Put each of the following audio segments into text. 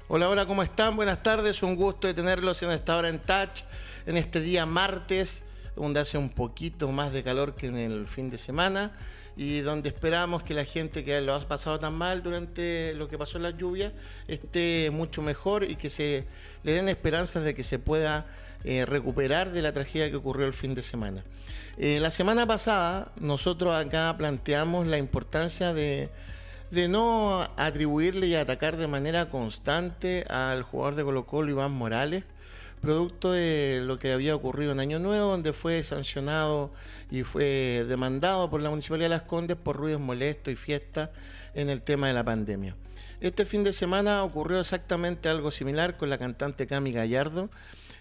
Hola, hola, ¿cómo están? Buenas tardes, un gusto de tenerlos en esta hora en Touch, en este día martes, donde hace un poquito más de calor que en el fin de semana y donde esperamos que la gente que lo ha pasado tan mal durante lo que pasó en las lluvias esté mucho mejor y que se le den esperanzas de que se pueda recuperar de la tragedia que ocurrió el fin de semana. La semana pasada nosotros acá planteamos la importancia de no atribuirle y atacar de manera constante al jugador de Colo-Colo, Iván Morales, producto de lo que había ocurrido en Año Nuevo, donde fue sancionado y fue demandado por la Municipalidad de Las Condes por ruidos molestos y fiestas en el tema de la pandemia. Este fin de semana ocurrió exactamente algo similar con la cantante Cami Gallardo,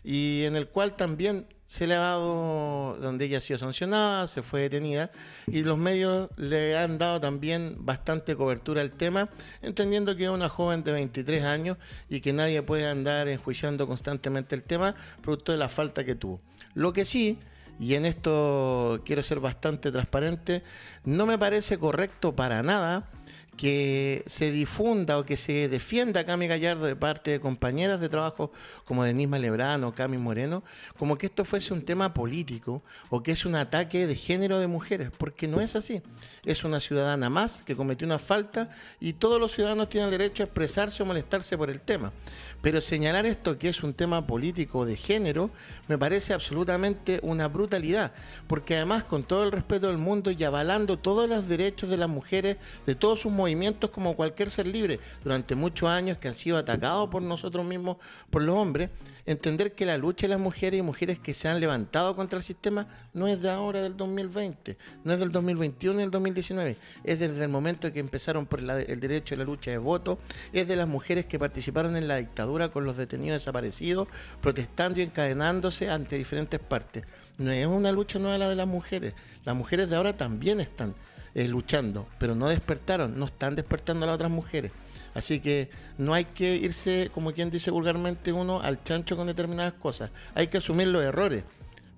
y en el cual también se le ha dado, donde ella ha sido sancionada, se fue detenida, y los medios le han dado también bastante cobertura al tema, entendiendo que es una joven de 23 años y que nadie puede andar enjuiciando constantemente el tema, producto de la falta que tuvo. Lo que sí, y en esto quiero ser bastante transparente, no me parece correcto para nada que se difunda o que se defienda a Cami Gallardo de parte de compañeras de trabajo como Denise Malebrán o Cami Moreno, como que esto fuese un tema político o que es un ataque de género de mujeres, porque no es así. Es una ciudadana más que cometió una falta y todos los ciudadanos tienen el derecho a expresarse o molestarse por el tema. Pero señalar esto que es un tema político de género me parece absolutamente una brutalidad, porque además, con todo el respeto del mundo y avalando todos los derechos de las mujeres, de todos sus movimientos como cualquier ser libre, durante muchos años que han sido atacados por nosotros mismos, por los hombres, entender que la lucha de las mujeres y mujeres que se han levantado contra el sistema no es de ahora, del 2020, no es del 2021 ni del 2019, es desde el momento que empezaron por el derecho a la lucha de voto, es de las mujeres que participaron en la dictadura con los detenidos desaparecidos, protestando y encadenándose ante diferentes partes. No es una lucha nueva la de las mujeres de ahora también están luchando, pero no despertaron, no están despertando a las otras mujeres. Así que no hay que irse, como quien dice vulgarmente uno, al chancho con determinadas cosas. Hay que asumir los errores,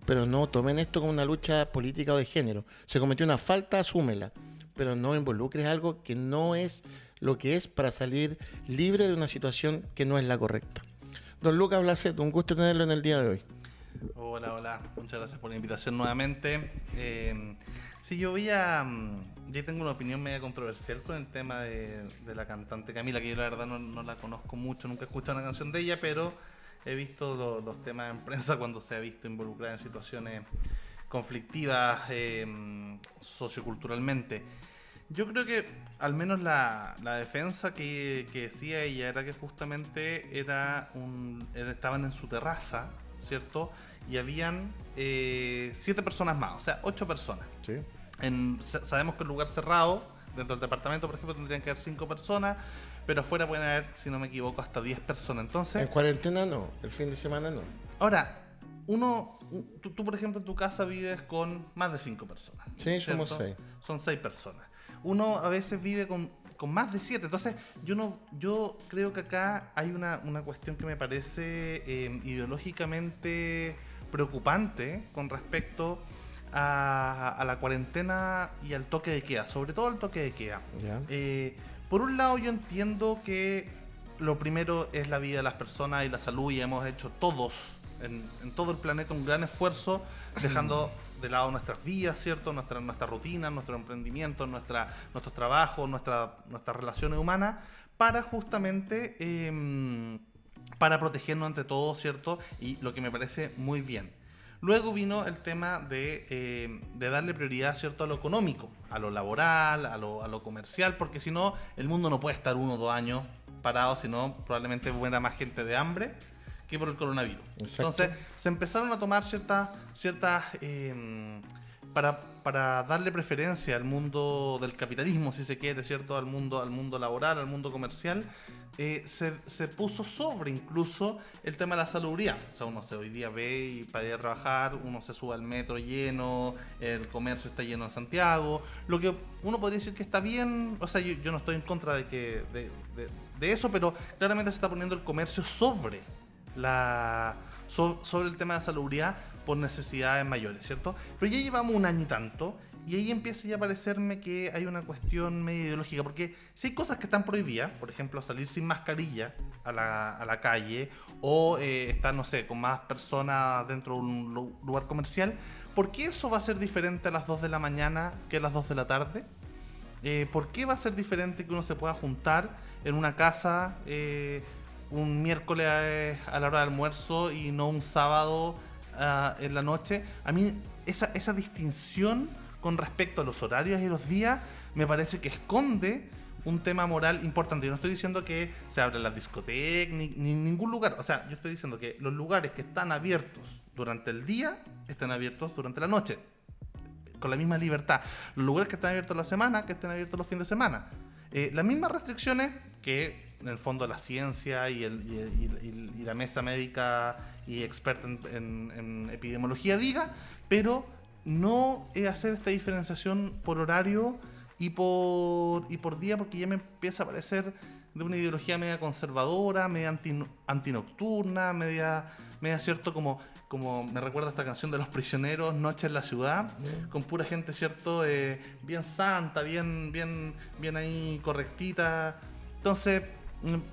pero no tomen esto como una lucha política o de género. Se cometió una falta, asúmela, pero no involucres algo que no es lo que es para salir libre de una situación que no es la correcta. Don Lucas Blacet, un gusto tenerlo en el día de hoy. Hola, hola, muchas gracias por la invitación nuevamente. Sí, yo tengo una opinión media controversial con el tema de la cantante Camila, que yo la verdad no la conozco mucho, nunca he escuchado una canción de ella, pero he visto los temas en prensa cuando se ha visto involucrada en situaciones conflictivas socioculturalmente. Yo creo que al menos la defensa que decía ella era que justamente estaban en su terraza, ¿cierto? Y habían 7 personas más, o sea, 8 personas. Sí. Sabemos que en lugar cerrado, dentro del departamento, por ejemplo, tendrían que haber 5 personas, pero afuera pueden haber, si no me equivoco, hasta 10 personas. Entonces, En cuarentena no, el fin de semana no. ahora, tú, por ejemplo, en tu casa vives con más de 5 personas. Sí, ¿cierto? somos 6. Son 6 personas. Uno a veces vive con más de 7. Entonces, yo creo que acá hay una cuestión que me parece ideológicamente preocupante con respecto a la cuarentena y al toque de queda, sobre todo al toque de queda. Ya. Por un lado, yo entiendo que lo primero es la vida de las personas y la salud, y hemos hecho todos en todo el planeta un gran esfuerzo dejando de lado nuestras vidas, ¿cierto? Nuestra rutina, nuestro emprendimiento, nuestros trabajos, nuestras relaciones humanas, para justamente para protegernos entre todos, ¿cierto? Y lo que me parece muy bien. Luego vino el tema de darle prioridad, ¿cierto?, a lo económico, a lo laboral, a lo comercial, porque si no, el mundo no puede estar 1 o 2 años parado, sino probablemente muera más gente de hambre que por el coronavirus. Exacto. Entonces se empezaron a tomar ciertas para darle preferencia al mundo del capitalismo, si se quiere, ¿cierto?, al mundo laboral, al mundo comercial, se puso sobre incluso el tema de la salubridad. O sea, uno hoy día ve y para ir a trabajar, uno se sube al metro lleno, el comercio está lleno en Santiago, lo que uno podría decir que está bien. O sea, yo no estoy en contra de eso, pero claramente se está poniendo el comercio sobre el tema de salubridad, por necesidades mayores, ¿cierto? Pero ya llevamos un año y tanto, y ahí empieza ya a parecerme que hay una cuestión medio ideológica, porque si hay cosas que están prohibidas, por ejemplo, salir sin mascarilla a la calle, o estar, no sé, con más personas dentro de un lugar comercial, ¿por qué eso va a ser diferente a las 2 de la mañana que a las 2 de la tarde? ¿Por qué va a ser diferente que uno se pueda juntar en una casa un miércoles a la hora de almuerzo y no un sábado en la noche? A mí esa distinción con respecto a los horarios y los días me parece que esconde un tema moral importante. Yo no estoy diciendo que se abran las discotecas ni ningún lugar. O sea, yo estoy diciendo que los lugares que están abiertos durante el día están abiertos durante la noche, con la misma libertad. Los lugares que están abiertos la semana, que estén abiertos los fines de semana. Las mismas restricciones que en el fondo la ciencia y la mesa médica y experta en epidemiología diga, pero no hacer esta diferenciación por horario y por día, porque ya me empieza a parecer de una ideología media conservadora, media antinocturna, media cierto, como me recuerda esta canción de Los Prisioneros, Noche en la Ciudad, con pura gente, cierto, bien santa, bien ahí correctita. Entonces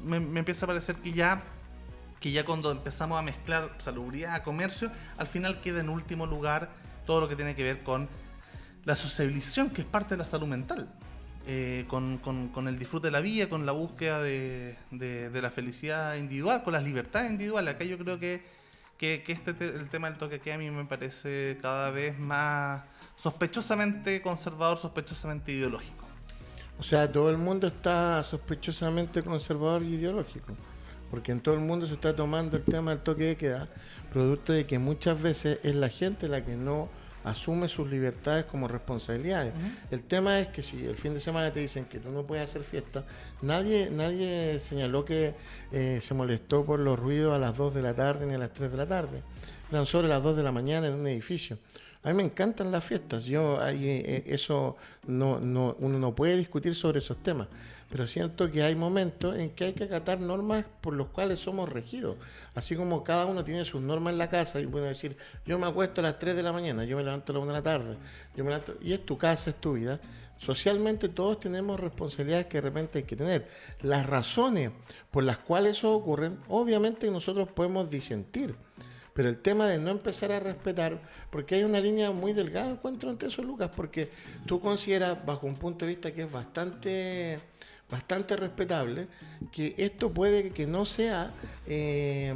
me empieza a parecer que ya cuando empezamos a mezclar salubridad, comercio, al final queda en último lugar todo lo que tiene que ver con la sociabilización, que es parte de la salud mental, con el disfrute de la vida, con la búsqueda de la felicidad individual, con las libertades individuales. Acá yo creo que el tema del toque queda a mí me parece cada vez más sospechosamente conservador, sospechosamente ideológico. O sea, todo el mundo está sospechosamente conservador y ideológico, porque en todo el mundo se está tomando el tema del toque de queda, producto de que muchas veces es la gente la que no asume sus libertades como responsabilidades. El tema es que si el fin de semana te dicen que tú no puedes hacer fiesta, nadie señaló que se molestó por los ruidos a las 2 de la tarde ni a las 3 de la tarde. Eran sobre las 2 de la mañana en un edificio. A mí me encantan las fiestas. Eso uno no puede discutir sobre esos temas. Pero siento que hay momentos en que hay que acatar normas por los cuales somos regidos. Así como cada uno tiene sus normas en la casa y puede decir, yo me acuesto a las 3 de la mañana, yo me levanto a las 1 de la tarde, y es tu casa, es tu vida. Socialmente todos tenemos responsabilidades que de repente hay que tener. Las razones por las cuales eso ocurre, obviamente nosotros podemos disentir. Pero el tema de no empezar a respetar, porque hay una línea muy delgada, encuentro, entre esos, Lucas, porque tú consideras, bajo un punto de vista que es bastante respetable, que esto puede que no sea, que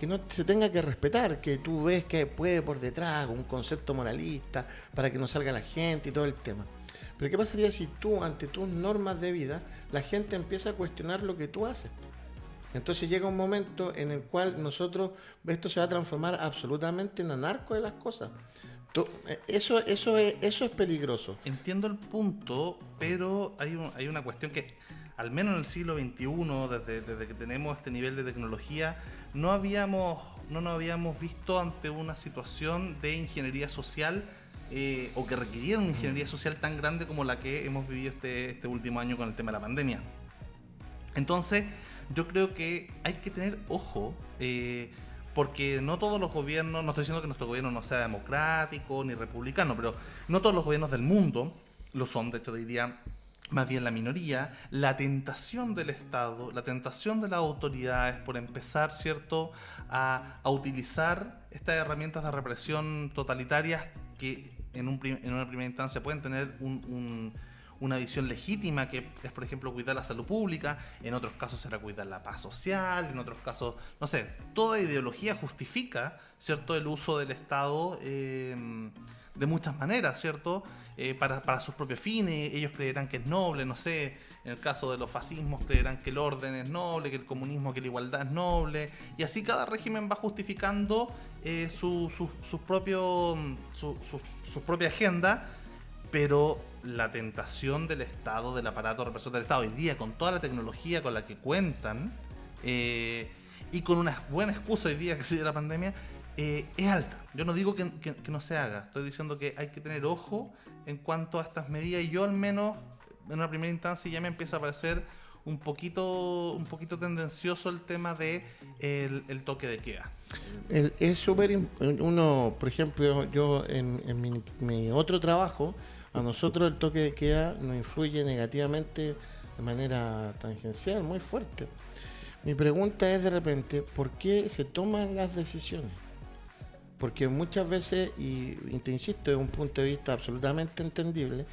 no se tenga que respetar, que tú ves que puede por detrás un concepto moralista para que no salga la gente y todo el tema. Pero ¿qué pasaría si tú, ante tus normas de vida, la gente empieza a cuestionar lo que tú haces? Entonces llega un momento en el cual esto se va a transformar absolutamente en anarco de las cosas. Eso es peligroso. Entiendo el punto, pero hay una cuestión que, al menos en el siglo XXI, desde que tenemos este nivel de tecnología, no nos habíamos visto ante una situación de ingeniería social o que requiriera una ingeniería social tan grande como la que hemos vivido este último año con el tema de la pandemia. Entonces, yo creo que hay que tener ojo, porque no todos los gobiernos, no estoy diciendo que nuestro gobierno no sea democrático ni republicano, pero no todos los gobiernos del mundo lo son. De hecho, diría más bien la minoría. La tentación del Estado, la tentación de las autoridades por empezar, ¿cierto?, a utilizar estas herramientas de represión totalitarias que en una primera instancia pueden tener una visión legítima, que es, por ejemplo, cuidar la salud pública. En otros casos será cuidar la paz social, en otros casos, no sé, toda ideología justifica, ¿cierto?, el uso del Estado de muchas maneras, ¿cierto?, para sus propios fines. Ellos creerán que es noble, no sé, en el caso de los fascismos creerán que el orden es noble, que el comunismo, que la igualdad es noble, y así cada régimen va justificando su propia agenda. Pero la tentación del Estado, del aparato de represión del Estado, hoy día, con toda la tecnología con la que cuentan, y con una buena excusa hoy día que sigue la pandemia, es alta. Yo no digo que no se haga, estoy diciendo que hay que tener ojo en cuanto a estas medidas, y yo al menos en una primera instancia ya me empieza a parecer un poquito tendencioso el tema de el toque de queda. Es súper, uno, por ejemplo, yo en mi otro trabajo, a nosotros el toque de queda nos influye negativamente de manera tangencial, muy fuerte. Mi pregunta es de repente, ¿por qué se toman las decisiones? Porque muchas veces, y te insisto, es un punto de vista absolutamente entendible,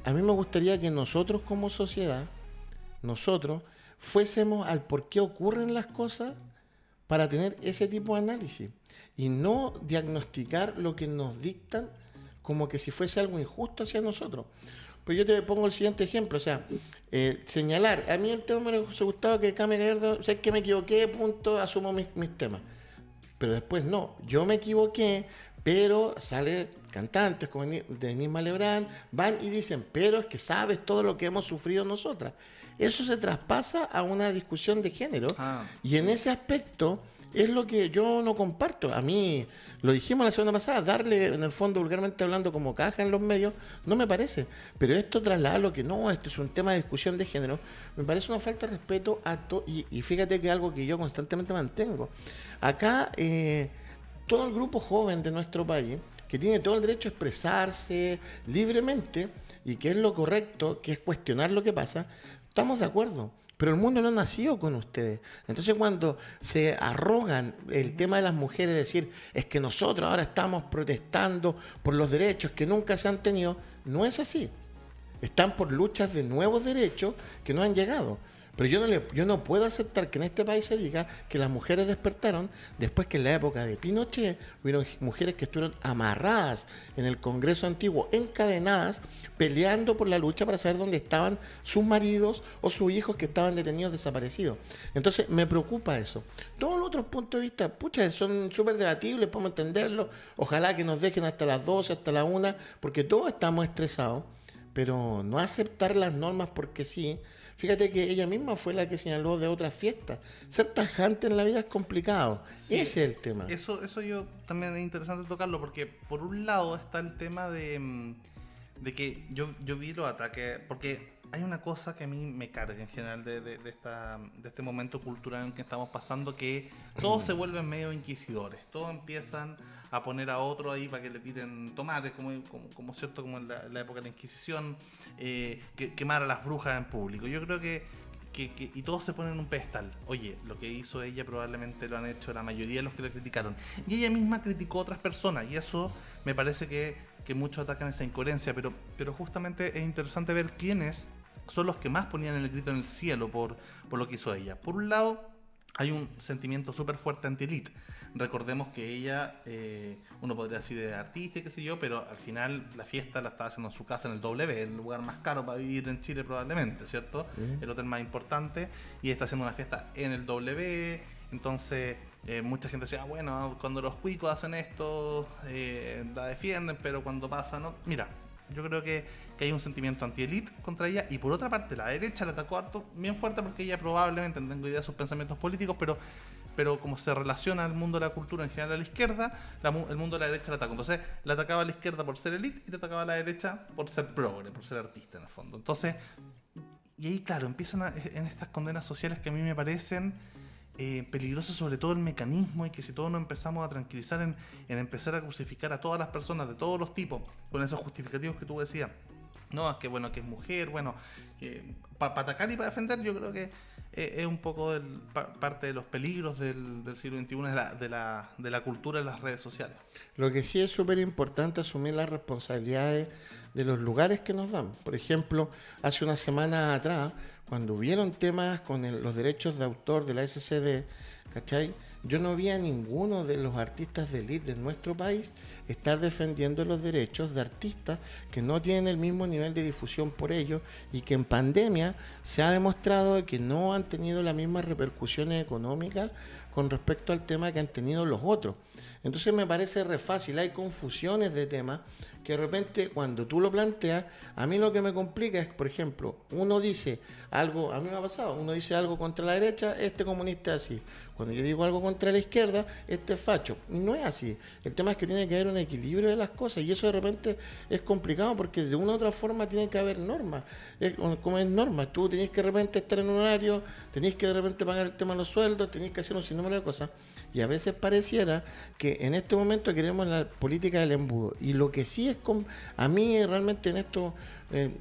a mí me gustaría que nosotros como sociedad, nosotros fuésemos al por qué ocurren las cosas para tener ese tipo de análisis y no diagnosticar lo que nos dictan como que si fuese algo injusto hacia nosotros. Pues yo te pongo el siguiente ejemplo, o sea, señalar, a mí el tema me hubiese gustado que Cami Gallardo, sé que me equivoqué, punto, asumo mis temas. Pero después no, yo me equivoqué, pero sale cantantes como Denise Malebrán, van y dicen, pero es que sabes todo lo que hemos sufrido nosotras. Eso se traspasa a una discusión de género y en ese aspecto es lo que yo no comparto. A mí, lo dijimos la semana pasada, darle en el fondo vulgarmente hablando como caja en los medios, no me parece. Pero esto trasladarlo que no, esto es un tema de discusión de género, me parece una falta de respeto a todo. Y fíjate que es algo que yo constantemente mantengo. Acá, todo el grupo joven de nuestro país, que tiene todo el derecho a expresarse libremente, y que es lo correcto, que es cuestionar lo que pasa, estamos de acuerdo. Pero el mundo no ha nacido con ustedes. Entonces cuando se arrogan el tema de las mujeres, decir, es que nosotros ahora estamos protestando por los derechos que nunca se han tenido, no es así. Están por luchas de nuevos derechos que no han llegado. Pero yo no puedo aceptar que en este país se diga que las mujeres despertaron después que en la época de Pinochet hubieron mujeres que estuvieron amarradas en el Congreso antiguo, encadenadas, peleando por la lucha para saber dónde estaban sus maridos o sus hijos que estaban detenidos, desaparecidos. Entonces me preocupa eso. Todos los otros puntos de vista, pucha, son súper debatibles, podemos entenderlo. Ojalá que nos dejen hasta las 12, hasta la 1, porque todos estamos estresados, pero no aceptar las normas porque sí. Fíjate que ella misma fue la que señaló de otras fiestas. Ser tajante en la vida es complicado. Sí, ese es el tema. Eso yo también es interesante tocarlo, porque por un lado está el tema de que yo vi los ataques, porque hay una cosa que a mí me carga en general de este momento cultural en que estamos pasando, que todos se vuelven medio inquisidores, todos empiezan a poner a otro ahí para que le tiren tomates, como cierto, como en la época de la Inquisición, quemar a las brujas en público. Yo creo que y todos se ponen en un pedestal. Oye, lo que hizo ella probablemente lo han hecho la mayoría de los que la criticaron. Y ella misma criticó a otras personas, y eso me parece que muchos atacan esa incoherencia, pero justamente es interesante ver quiénes son los que más ponían el grito en el cielo por lo que hizo ella. Por un lado, hay un sentimiento súper fuerte anti-elite. Recordemos que ella, uno podría decir de artista y qué sé yo, pero al final la fiesta la estaba haciendo en su casa en el W, el lugar más caro para vivir en Chile probablemente, ¿cierto? El hotel más importante, y está haciendo una fiesta en el W. Entonces mucha gente decía, bueno, cuando los cuicos hacen esto, la defienden, pero cuando pasa, no. Mira, yo creo que hay un sentimiento anti-elite contra ella, y por otra parte la derecha la atacó harto, bien fuerte, porque ella probablemente, no tengo idea de sus pensamientos políticos, pero como se relaciona el mundo de la cultura en general a la izquierda, el mundo de la derecha la atacó. Entonces la atacaba a la izquierda por ser elite y la atacaba a la derecha por ser progre, por ser artista en el fondo. Entonces, y ahí claro, empiezan en estas condenas sociales que a mí me parecen peligrosas, sobre todo el mecanismo, y que si todos nos empezamos a tranquilizar en empezar a crucificar a todas las personas de todos los tipos, con esos justificativos que tú decías, no, es que bueno, que es mujer, bueno, que para atacar y para defender, yo creo que es un poco parte de los peligros del siglo XXI, de la cultura en las redes sociales. Lo que sí es súper importante asumir las responsabilidades de los lugares que nos dan. Por ejemplo, hace una semana atrás, cuando hubieron temas con los derechos de autor de la SCD, ¿cachai? Yo no vi a ninguno de los artistas de élite de nuestro país estar defendiendo los derechos de artistas que no tienen el mismo nivel de difusión por ellos, y que en pandemia se ha demostrado que no han tenido las mismas repercusiones económicas con respecto al tema que han tenido los otros. Entonces me parece re fácil, hay confusiones de temas que de repente cuando tú lo planteas, a mí lo que me complica es, por ejemplo, uno dice algo, a mí me ha pasado, uno dice algo contra la derecha, este comunista es así. Cuando yo digo algo contra la izquierda, este es facho. Y no es así. El tema es que tiene que haber un equilibrio de las cosas y eso de repente es complicado porque de una u otra forma tiene que haber normas. Como es norma, tú tenés que de repente estar en un horario, tenés que de repente pagar el tema de los sueldos, tenés que hacer un sinnúmero de cosas. Y a veces pareciera que en este momento queremos la política del embudo. Y lo que sí es, a mí realmente en esto,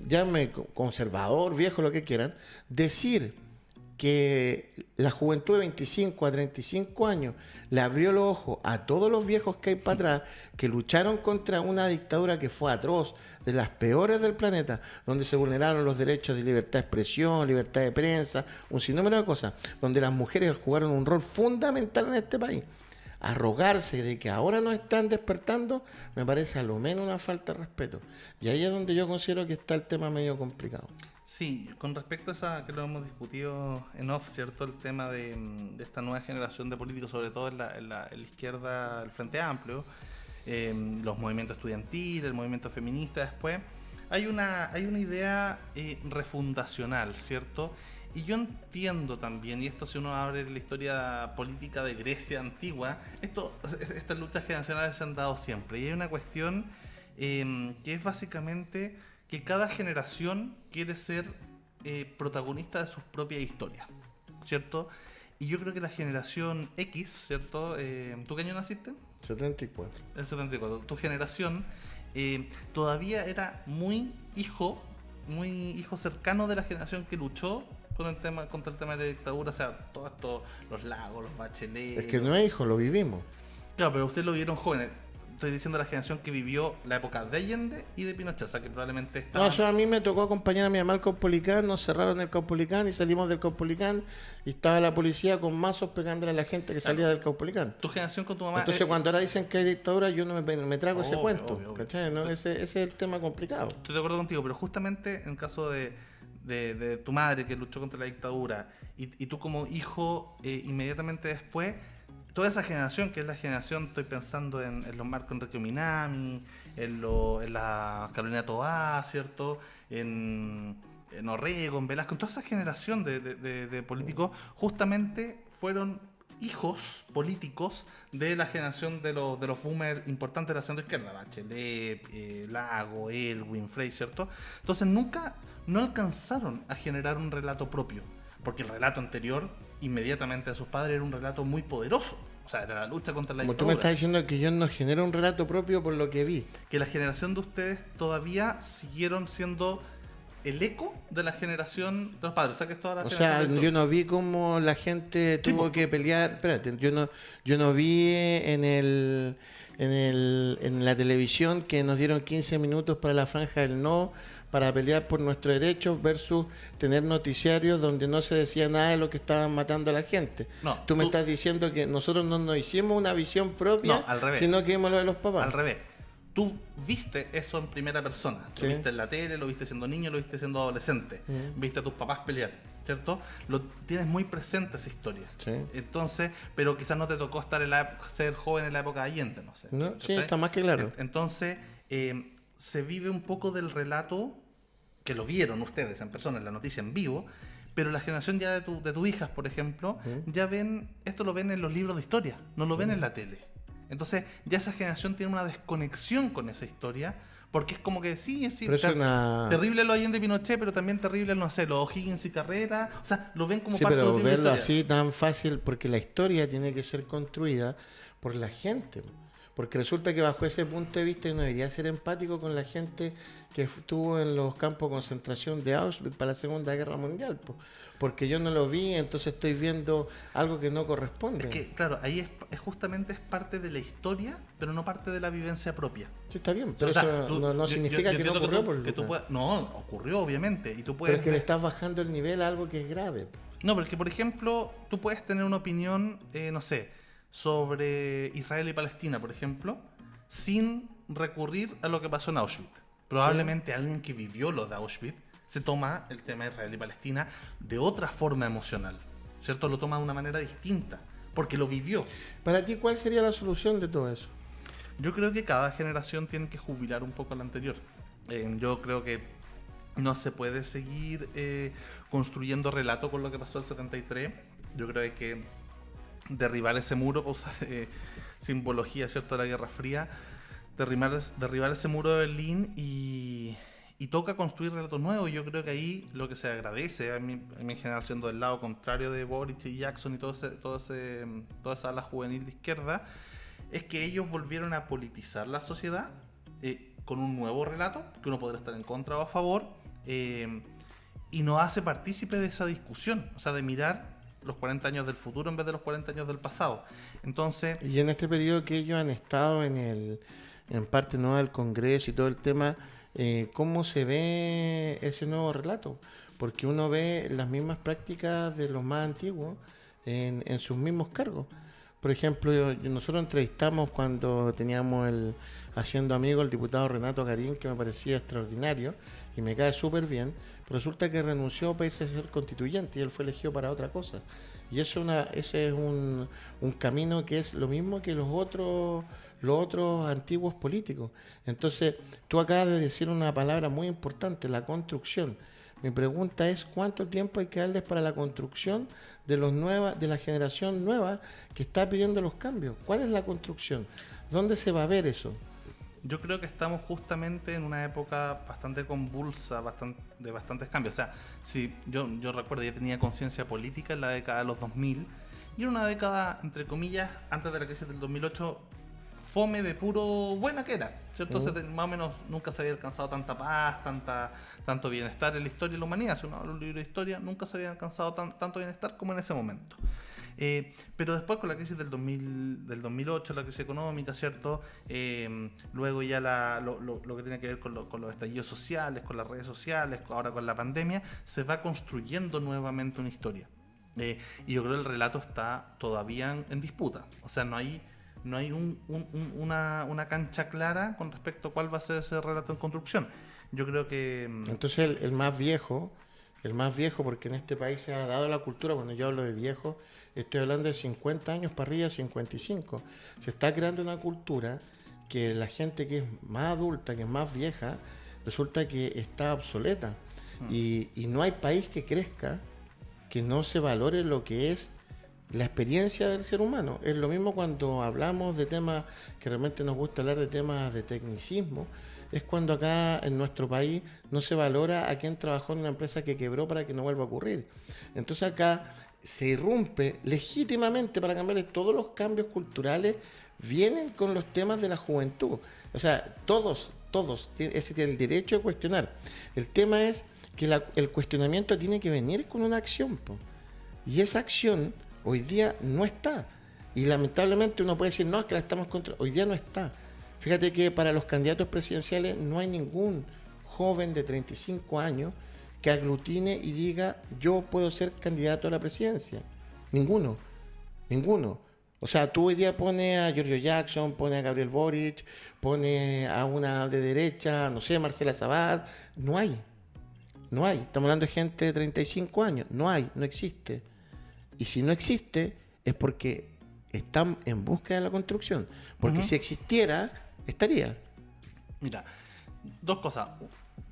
llame conservador, viejo, lo que quieran, decir que la juventud de 25 a 35 años le abrió los ojos a todos los viejos que hay para atrás, que lucharon contra una dictadura que fue atroz, de las peores del planeta, donde se vulneraron los derechos de libertad de expresión, libertad de prensa, un sinnúmero de cosas, donde las mujeres jugaron un rol fundamental en este país. Arrogarse de que ahora nos están despertando, me parece a lo menos una falta de respeto. Y ahí es donde yo considero que está el tema medio complicado. Sí, con respecto a esa, que lo hemos discutido en off, ¿cierto? El tema de esta nueva generación de políticos, sobre todo en la izquierda, el Frente Amplio, los movimientos estudiantiles, el movimiento feminista después, hay una idea refundacional, ¿cierto? Y yo entiendo también, y esto si uno abre la historia política de Grecia antigua, estas luchas generacionales se han dado siempre. Y hay una cuestión que es básicamente que cada generación quiere ser protagonista de sus propias historias, ¿cierto? Y yo creo que la generación X, ¿cierto? ¿Tú qué año naciste? 74. El 74. Tu generación todavía era muy hijo cercano de la generación que luchó contra el tema de la dictadura, o sea, todo esto, los Lagos, los Bachelet. Es que no es hijo, lo vivimos. Claro, pero ustedes lo vieron jóvenes. Estoy diciendo la generación que vivió la época de Allende y de Pinochet, o sea, que probablemente estaba... No, yo a mí me tocó acompañar a mi mamá al Caupolicán, nos cerraron el Caupolicán y salimos del Caupolicán y estaba la policía con mazos pegándole a la gente que salía del Caupolicán. Tu generación con tu mamá... Entonces cuando ahora dicen que hay dictadura, yo no me trago ese cuento, obvio. ¿cachai? ¿No? Ese es el tema complicado. Estoy de acuerdo contigo, pero justamente en el caso de tu madre que luchó contra la dictadura y tú como hijo inmediatamente después... Toda esa generación, que es la generación, estoy pensando en los Marco Enrique Minami, en la Carolina Toá, ¿cierto? En Orrego, en Velasco, toda esa generación de políticos justamente fueron hijos políticos de la generación de los boomers importantes de la centro izquierda, Bachelet, Lago, Elwin, Frey, ¿cierto? Entonces no alcanzaron a generar un relato propio, porque el relato anterior inmediatamente de sus padres era un relato muy poderoso, o sea, era la lucha contra la dictadura. Como tú me estás diciendo que yo no genero un relato propio por lo que vi. Que la generación de ustedes todavía siguieron siendo el eco de la generación de los padres, o sea, que es toda la generación. O sea, yo no vi cómo la gente tuvo que pelear, espérate, yo no vi en la televisión que nos dieron 15 minutos para la franja del no, para pelear por nuestros derechos versus tener noticiarios donde no se decía nada de lo que estaban matando a la gente. No, tú me estás diciendo que nosotros no nos hicimos una visión propia, no, al revés, sino que vimos lo de los papás. Al revés. Tú viste eso en primera persona. ¿Sí? Lo viste en la tele, lo viste siendo niño, lo viste siendo adolescente. Viste a tus papás pelear, ¿cierto? Lo tienes muy presente esa historia. Sí. Entonces, pero quizás no te tocó ser joven en la época de Allende, no sé. No, sí, está más que claro. Entonces, se vive un poco del relato que lo vieron ustedes en persona, en la noticia en vivo, pero la generación ya de tus hijas, por ejemplo, ya esto lo ven en los libros de historia, no lo ven en la tele. Entonces, ya esa generación tiene una desconexión con esa historia, porque es como que sí, terrible lo Allende y Pinochet, pero también terrible, no sé, los O'Higgins y Carrera, o sea, lo ven como parte de pero verlo así tan fácil, porque la historia tiene que ser construida por la gente. Porque resulta que bajo ese punto de vista no debería ser empático con la gente que estuvo en los campos de concentración de Auschwitz para la Segunda Guerra Mundial. Porque yo no lo vi, entonces estoy viendo algo que no corresponde. Es que, claro, ahí justamente es parte de la historia, pero no parte de la vivencia propia. Sí, está bien, pero eso no significa que no ocurrió. No, ocurrió obviamente. Y tú puedes, pero es que le estás bajando el nivel a algo que es grave. No, pero es que, por ejemplo, tú puedes tener una opinión, no sé, sobre Israel y Palestina, por ejemplo, sin recurrir a lo que pasó en Auschwitz. Probablemente alguien que vivió lo de Auschwitz se toma el tema de Israel y Palestina de otra forma emocional, ¿cierto? Lo toma de una manera distinta, porque lo vivió. Para ti, ¿cuál sería la solución de todo eso? Yo creo que cada generación tiene que jubilar un poco a la anterior. Yo creo que no se puede seguir construyendo relato con lo que pasó el 73. Yo creo que hay que derribar ese muro, para usar simbología, ¿cierto?, de la Guerra Fría, derribar ese muro de Berlín y toca construir relatos nuevos. Yo creo que ahí lo que se agradece, a mí en general, siendo del lado contrario de Boric y Jackson y toda esa ala juvenil de izquierda, es que ellos volvieron a politizar la sociedad con un nuevo relato, que uno podrá estar en contra o a favor, y nos hace partícipe de esa discusión, o sea, de mirar los 40 años del futuro en vez de los 40 años del pasado. Entonces, y en este periodo que ellos han estado en parte nueva del Congreso y todo el tema, ¿cómo se ve ese nuevo relato? Porque uno ve las mismas prácticas de los más antiguos en sus mismos cargos. Por ejemplo, nosotros entrevistamos cuando teníamos haciendo amigo el diputado Renato Garín, que me parecía extraordinario y me cae súper bien, pero resulta que renunció pese a ser constituyente y él fue elegido para otra cosa. Y ese es un camino que es lo mismo que los otros antiguos políticos. Entonces, tú acabas de decir una palabra muy importante, la construcción. Mi pregunta es, ¿cuánto tiempo hay que darles para la construcción de la generación nueva que está pidiendo los cambios? ¿Cuál es la construcción? ¿Dónde se va a ver eso? Yo creo que estamos justamente en una época bastante convulsa, de bastantes cambios. O sea, si yo recuerdo, ya tenía conciencia política en la década de los 2000, y era una década, entre comillas, antes de la crisis del 2008, fome de puro buena que era, ¿cierto? Más o menos nunca se había alcanzado tanta paz, tanto bienestar en la historia de la humanidad. Si uno habla de un libro de historia, nunca se había alcanzado tanto bienestar como en ese momento. Pero después, con la crisis del 2008, la crisis económica, ¿cierto? Luego ya lo que tiene que ver con los estallidos sociales, con las redes sociales, ahora con la pandemia, se va construyendo nuevamente una historia. Y yo creo que el relato está todavía en disputa. O sea, no hay una cancha clara con respecto a cuál va a ser ese relato en construcción. Yo creo que... Entonces el más viejo, porque en este país se ha dado la cultura, cuando yo hablo de viejo, estoy hablando de 50 años para arriba, 55. Se está creando una cultura que la gente que es más adulta, que es más vieja, resulta que está obsoleta. Y no hay país que crezca que no se valore lo que es la experiencia del ser humano. Es lo mismo cuando hablamos de temas que realmente nos gusta hablar de temas de tecnicismo. Es cuando acá en nuestro país no se valora a quien trabajó en una empresa que quebró para que no vuelva a ocurrir. Entonces acá se irrumpe legítimamente para cambiar. Todos los cambios culturales vienen con los temas de la juventud. O sea, todos ese tienen el derecho de cuestionar. El tema es que el cuestionamiento tiene que venir con una acción, po. Y esa acción hoy día no está. Y lamentablemente uno puede decir, no, es que la estamos contra. Hoy día no está. Fíjate que para los candidatos presidenciales no hay ningún joven de 35 años que aglutine y diga, yo puedo ser candidato a la presidencia. Ninguno. O sea, tú hoy día pones a Giorgio Jackson, pones a Gabriel Boric, pones a una de derecha, no sé, Marcela Sabat. No hay. Estamos hablando de gente de 35 años. No existe. Y si no existe, es porque están en búsqueda de la construcción. Porque si existiera, estaría. Mira, dos cosas.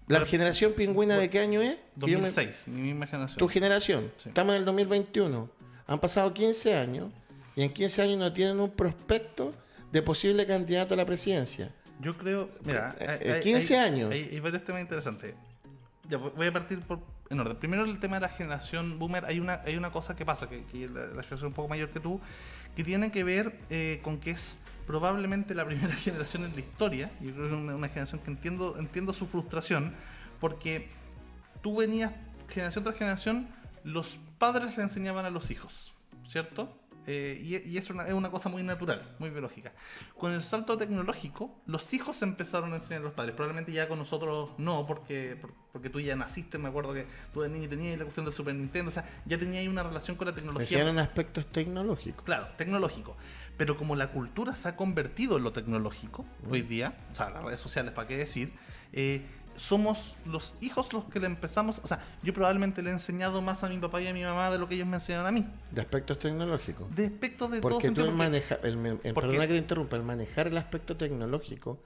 ¿La generación pingüina de qué año es? 2006, mi misma generación. Tu generación. Sí. Estamos en el 2021. Han pasado 15 años y en 15 años no tienen un prospecto de posible candidato a la presidencia. Yo creo, mira, 15 años. Hay varios temas interesantes. Ya, voy a partir en orden. Primero, el tema de la generación boomer. Hay una cosa que pasa, que la generación un poco mayor que tú, que tiene que ver con que es probablemente la primera generación en la historia. Yo creo que es una generación que entiendo su frustración, porque tú venías, generación tras generación, los padres le enseñaban a los hijos, ¿cierto? Y eso es una cosa muy natural, muy biológica. Con el salto tecnológico, los hijos empezaron a enseñar a los padres. Probablemente ya con nosotros no, porque tú ya naciste. Me acuerdo que tú de niño tenías la cuestión del Super Nintendo. O sea, ya tenías una relación con la tecnología. Eran aspectos tecnológicos. Claro, tecnológico. Pero como la cultura se ha convertido en lo tecnológico hoy día, o sea, las redes sociales, ¿para qué decir? somos los hijos los que le empezamos, o sea, yo probablemente le he enseñado más a mi papá y a mi mamá de lo que ellos me enseñaron a mí. De aspectos tecnológicos. De aspectos de Porque todo tú sentido. perdona que te interrumpa, el manejar el aspecto tecnológico,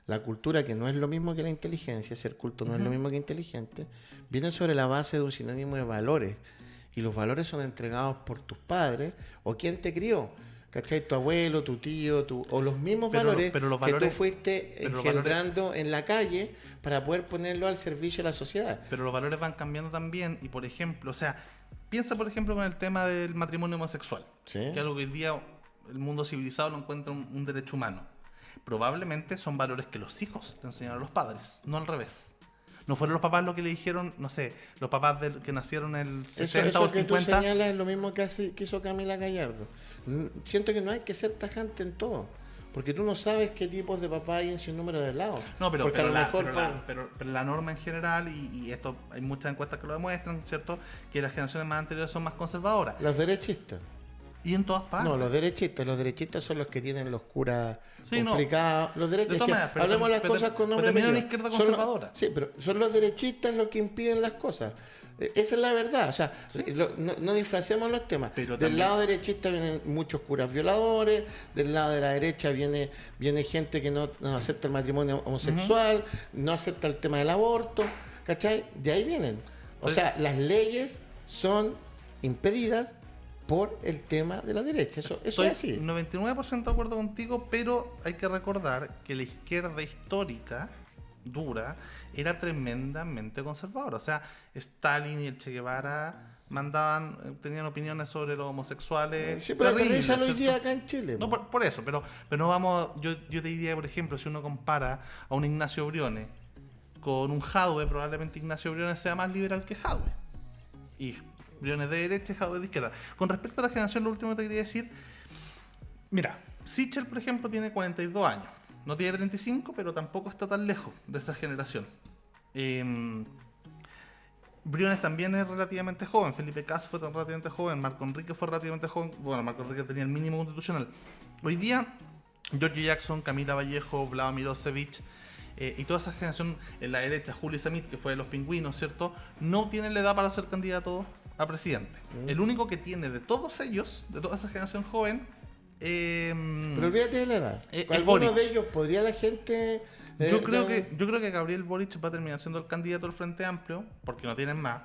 la cultura, que no es lo mismo que la inteligencia, ser culto no es lo mismo que inteligente, viene sobre la base de un sinónimo de valores. Y los valores son entregados por tus padres o quien te crió. ¿Cachai? Tu abuelo, tu tío, o los mismos valores que tú fuiste engendrando en la calle para poder ponerlo al servicio de la sociedad. Pero los valores van cambiando también y, por ejemplo, o sea, piensa, por ejemplo, con el tema del matrimonio homosexual, ¿Sí? que es algo que hoy día el mundo civilizado lo encuentra un derecho humano. Probablemente son valores que los hijos le enseñaron a los padres, no al revés. No fueron los papás los que le dijeron, no sé, los papás que nacieron en el 60 eso o el que 50. tú señalas es lo mismo que hizo Camila Gallardo. Siento que no hay que ser tajante en todo, porque tú no sabes qué tipos de papá hay en su número de lados. No, pero pero la norma en general, y esto hay muchas encuestas que lo demuestran, ¿cierto? Que las generaciones más anteriores son más conservadoras. Los derechistas. Y en todas partes. No, los derechistas son los que tienen los curas sí, complicados. No. Los derechistas, hablemos las cosas con nombre. Pero también una izquierda conservadora. Sí, pero son los derechistas los que impiden las cosas. Esa es la verdad. O sea, ¿sí? No disfracemos los temas. Pero del también... lado derechista vienen muchos curas violadores. Del lado de la derecha viene gente que no acepta el matrimonio homosexual, no acepta el tema del aborto. ¿Cachai? De ahí vienen. O sea, las leyes son impedidas por el tema de la derecha. Eso es así. 99% de acuerdo contigo, pero hay que recordar que la izquierda histórica, dura, era tremendamente conservadora. O sea, Stalin y el Che Guevara tenían opiniones sobre los homosexuales. Sí, pero revísalo hoy día acá en Chile. No, por eso, pero no vamos. Yo te diría, por ejemplo, si uno compara a un Ignacio Briones con un Jadwe, probablemente Ignacio Briones sea más liberal que Jadwe. Y Briones de derecha y Jadwe de izquierda. Con respecto a la generación, lo último que te quería decir, mira, Sichel, por ejemplo, tiene 42 años. No tiene 35, pero tampoco está tan lejos de esa generación. Briones también es relativamente joven. Felipe Cas fue relativamente joven. Marco Enrique fue relativamente joven. Bueno, Marco Enrique tenía el mínimo constitucional. Hoy día, Giorgio Jackson, Camila Vallejo, Vlado Milosevic y toda esa generación en la derecha, Julio Samit, que fue de los Pingüinos, ¿cierto? No tienen la edad para ser candidato a presidente. El único que tiene de todos ellos, de toda esa generación joven, pero olvídate de la edad. ¿Alguno de ellos podría la gente? Yo creo que Gabriel Boric va a terminar siendo el candidato del Frente Amplio, porque no tienen más,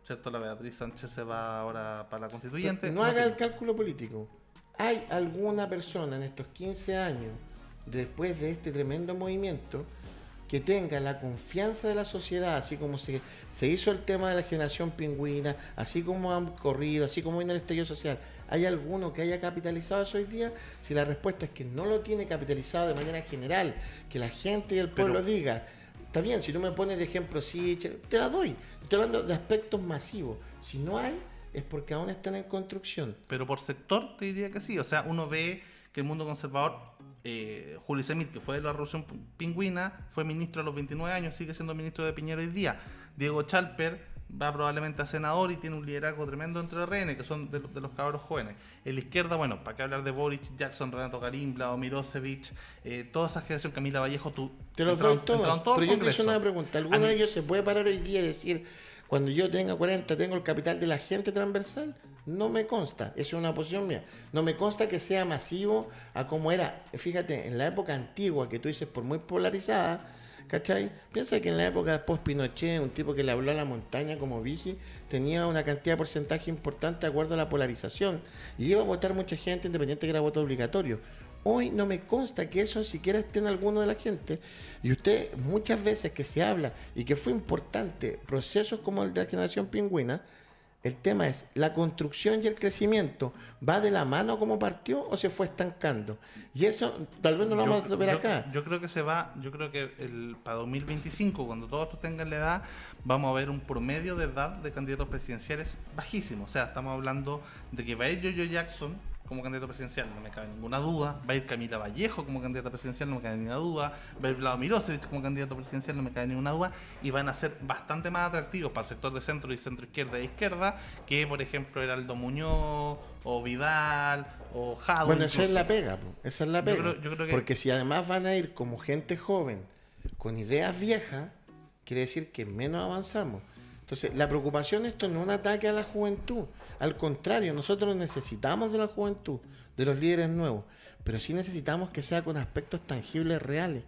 ¿cierto? La Beatriz Sánchez se va ahora para la constituyente. No haga el cálculo político. ¿Hay alguna persona en estos 15 años, después de este tremendo movimiento, que tenga la confianza de la sociedad, así como se hizo el tema de la generación pingüina, así como han corrido, así como vino el estallido social? ¿Hay alguno que haya capitalizado eso hoy día? Si la respuesta es que no lo tiene capitalizado de manera general, que la gente y el pueblo diga, está bien, si tú me pones de ejemplo, sí, te la doy. Estoy hablando de aspectos masivos. Si no hay, es porque aún están en construcción. Pero por sector te diría que sí. O sea, uno ve que el mundo conservador, Julio Semit, que fue de la Revolución Pingüina, fue ministro a los 29 años, sigue siendo ministro de Piñera hoy día. Diego Chalper va probablemente a senador y tiene un liderazgo tremendo entre RN, que son de los cabros jóvenes. En la izquierda, bueno, para qué hablar de Boric, Jackson, Renato Garín, Vlado Milosevic, toda esa generación, Camila Vallejo, te los doy todos. Pero yo te hice una pregunta. ¿Alguno de ellos se puede parar hoy día y decir, cuando yo tenga 40, tengo el capital de la gente transversal? No me consta, eso es una posición mía. No me consta que sea masivo a como era. Fíjate, en la época antigua, que tú dices por muy polarizada, ¿cachai? Piensa que en la época de post-Pinochet, un tipo que le habló a la montaña como Vigi, tenía una cantidad de porcentaje importante de acuerdo a la polarización. Y iba a votar mucha gente, independiente que era voto obligatorio. Hoy no me consta que eso siquiera esté en alguno de la gente. Y usted, muchas veces que se habla, y que fue importante, procesos como el de la generación pingüina, el tema es, ¿la construcción y el crecimiento va de la mano como partió o se fue estancando? Y eso tal vez no lo vamos a ver acá. Yo creo que para 2025, cuando todos tengan la edad, vamos a ver un promedio de edad de candidatos presidenciales bajísimo. O sea, estamos hablando de que va a ir Giorgio Jackson como candidato presidencial, no me cabe ninguna duda. Va a ir Camila Vallejo como candidata presidencial, no me cabe ninguna duda. Va a ir Vlado Milosevic como candidato presidencial, no me cabe ninguna duda. Y van a ser bastante más atractivos para el sector de centro y centro izquierda e izquierda que, por ejemplo, Heraldo Muñoz o Vidal o Jadwe. Bueno, esa es la pega, esa es la pega. Yo creo que... Porque si además van a ir como gente joven, con ideas viejas, quiere decir que menos avanzamos. Entonces, la preocupación, esto no es un ataque a la juventud. Al contrario, nosotros necesitamos de la juventud, de los líderes nuevos, pero sí necesitamos que sea con aspectos tangibles reales.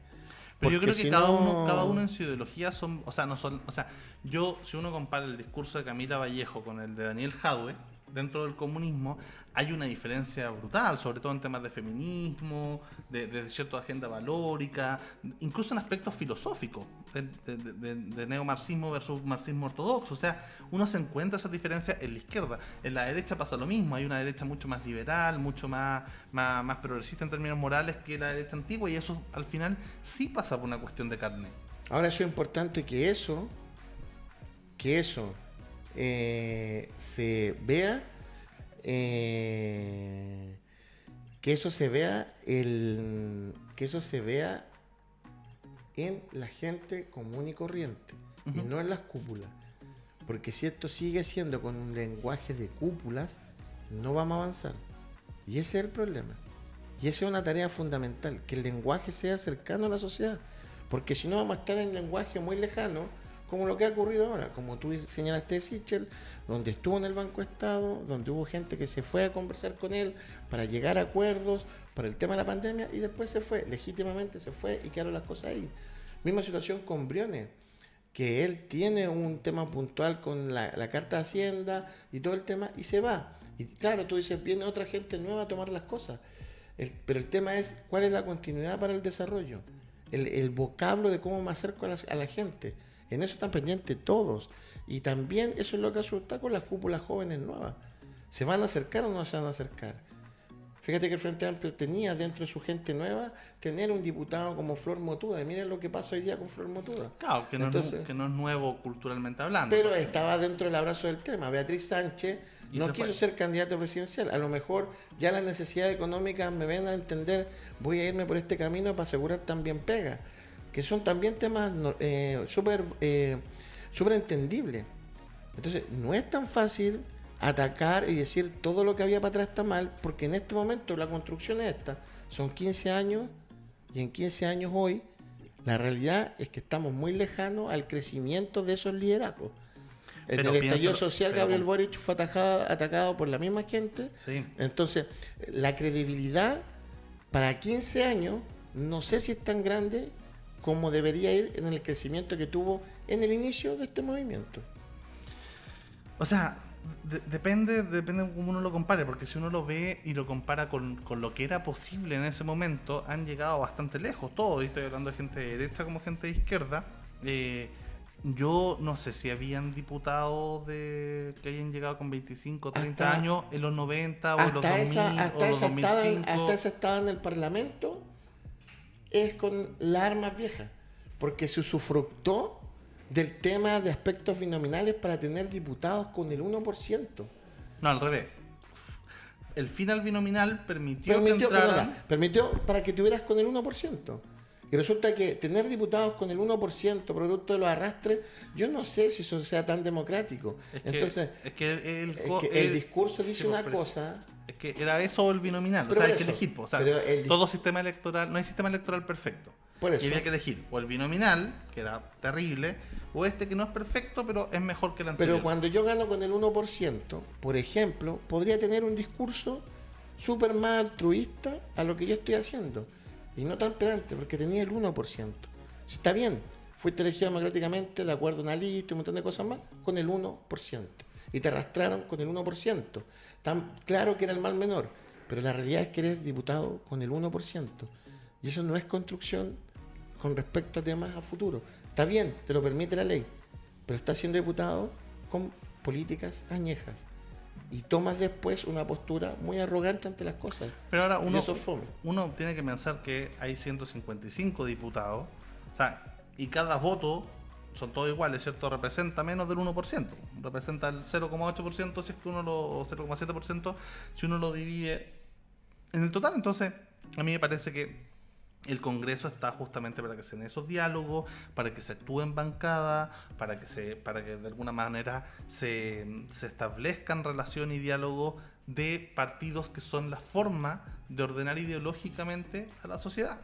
Pero yo Porque creo que si cada no- uno en su ideología son, o sea, no son, o sea, yo si uno compara el discurso de Camila Vallejo con el de Daniel Jadwe, dentro del comunismo hay una diferencia brutal, sobre todo en temas de feminismo, de cierta agenda valórica, incluso en aspectos filosóficos, de neomarxismo versus marxismo ortodoxo. O sea, uno se encuentra esas diferencias en la izquierda. En la derecha pasa lo mismo, hay una derecha mucho más liberal, mucho más progresista en términos morales que la derecha antigua, y eso al final sí pasa por una cuestión de carne. Ahora eso es importante que eso se vea, que eso se vea en la gente común y corriente, y no en las cúpulas. Porque si esto sigue siendo con un lenguaje de cúpulas, no vamos a avanzar. Y ese es el problema. Y esa es una tarea fundamental, que el lenguaje sea cercano a la sociedad. Porque si no vamos a estar en lenguaje muy lejano, como lo que ha ocurrido ahora, como tú señalaste de Sichel, donde estuvo en el Banco Estado, donde hubo gente que se fue a conversar con él para llegar a acuerdos para el tema de la pandemia, y después se fue, legítimamente se fue, y quedaron las cosas ahí. Misma situación con Briones, que él tiene un tema puntual con la Carta de Hacienda y todo el tema, y se va. Y claro, tú dices, viene otra gente nueva a tomar las cosas. Pero el tema es, ¿cuál es la continuidad para el desarrollo? El vocablo de cómo me acerco a la gente. En eso están pendientes todos. Y también eso es lo que asusta con las cúpulas jóvenes nuevas. ¿Se van a acercar o no se van a acercar? Fíjate que el Frente Amplio tenía dentro de su gente nueva tener un diputado como Flor Motuda. Y miren lo que pasa hoy día con Flor Motuda. Claro, que no es nuevo culturalmente hablando. Pero estaba dentro del abrazo del tema. Beatriz Sánchez no quiso ser candidato presidencial. A lo mejor ya las necesidades económicas me ven a entender, voy a irme por este camino para asegurar también pega. Que son también temas súper entendibles. Entonces, no es tan fácil atacar y decir todo lo que había para atrás está mal, porque en este momento la construcción es esta. Son 15 años, y en 15 años hoy, la realidad es que estamos muy lejanos al crecimiento de esos liderazgos. En el estallido social, Gabriel Boric fue atacado por la misma gente. Sí. Entonces, la credibilidad para 15 años, no sé si es tan grande como debería ir en el crecimiento que tuvo en el inicio de este movimiento. O sea, depende de cómo uno lo compare, porque si uno lo ve y lo compara con lo que era posible en ese momento, han llegado bastante lejos todos. Y estoy hablando de gente de derecha como gente de izquierda. Yo no sé si habían diputados que hayan llegado con 25 o 30 años en los 90 o en los 2000 o los 2005. Hasta esa estaba en el Parlamento, es con las armas viejas, porque se usufructó del tema de aspectos binominales para tener diputados con el 1%. No, al revés. El final binominal permitió que entraran... Permitió para que tuvieras con el 1%. Y resulta que tener diputados con el 1% producto de los arrastres, yo no sé si eso sea tan democrático. Entonces, el discurso dice una cosa... Es que era eso o el binominal, pero o sea, hay que elegir. O sea, todo sistema electoral, no hay sistema electoral perfecto. Por eso. Y había que elegir o el binominal, que era terrible, o este que no es perfecto, pero es mejor que el anterior. Pero cuando yo gano con el 1%, por ejemplo, podría tener un discurso súper más altruista a lo que yo estoy haciendo. Y no tan pedante, porque tenía el 1%. Si está bien, fuiste elegido democráticamente, de acuerdo a una lista, un montón de cosas más, con el 1%. Y te arrastraron con el 1%. Tan claro que era el mal menor, pero la realidad es que eres diputado con el 1%. Y eso no es construcción con respecto a temas a futuro. Está bien, te lo permite la ley, pero estás siendo diputado con políticas añejas. Y tomas después una postura muy arrogante ante las cosas. Pero ahora uno tiene que pensar que hay 155 diputados, o sea, y cada voto son todos iguales, ¿cierto? Representa menos del 1%, representa el 0,8% si es que o 0,7% si uno lo divide en el total. Entonces, a mí me parece que el Congreso está justamente para que se den esos diálogos, para que se actúe en bancada, para que de alguna manera se establezcan relación y diálogo de partidos que son la forma de ordenar ideológicamente a la sociedad.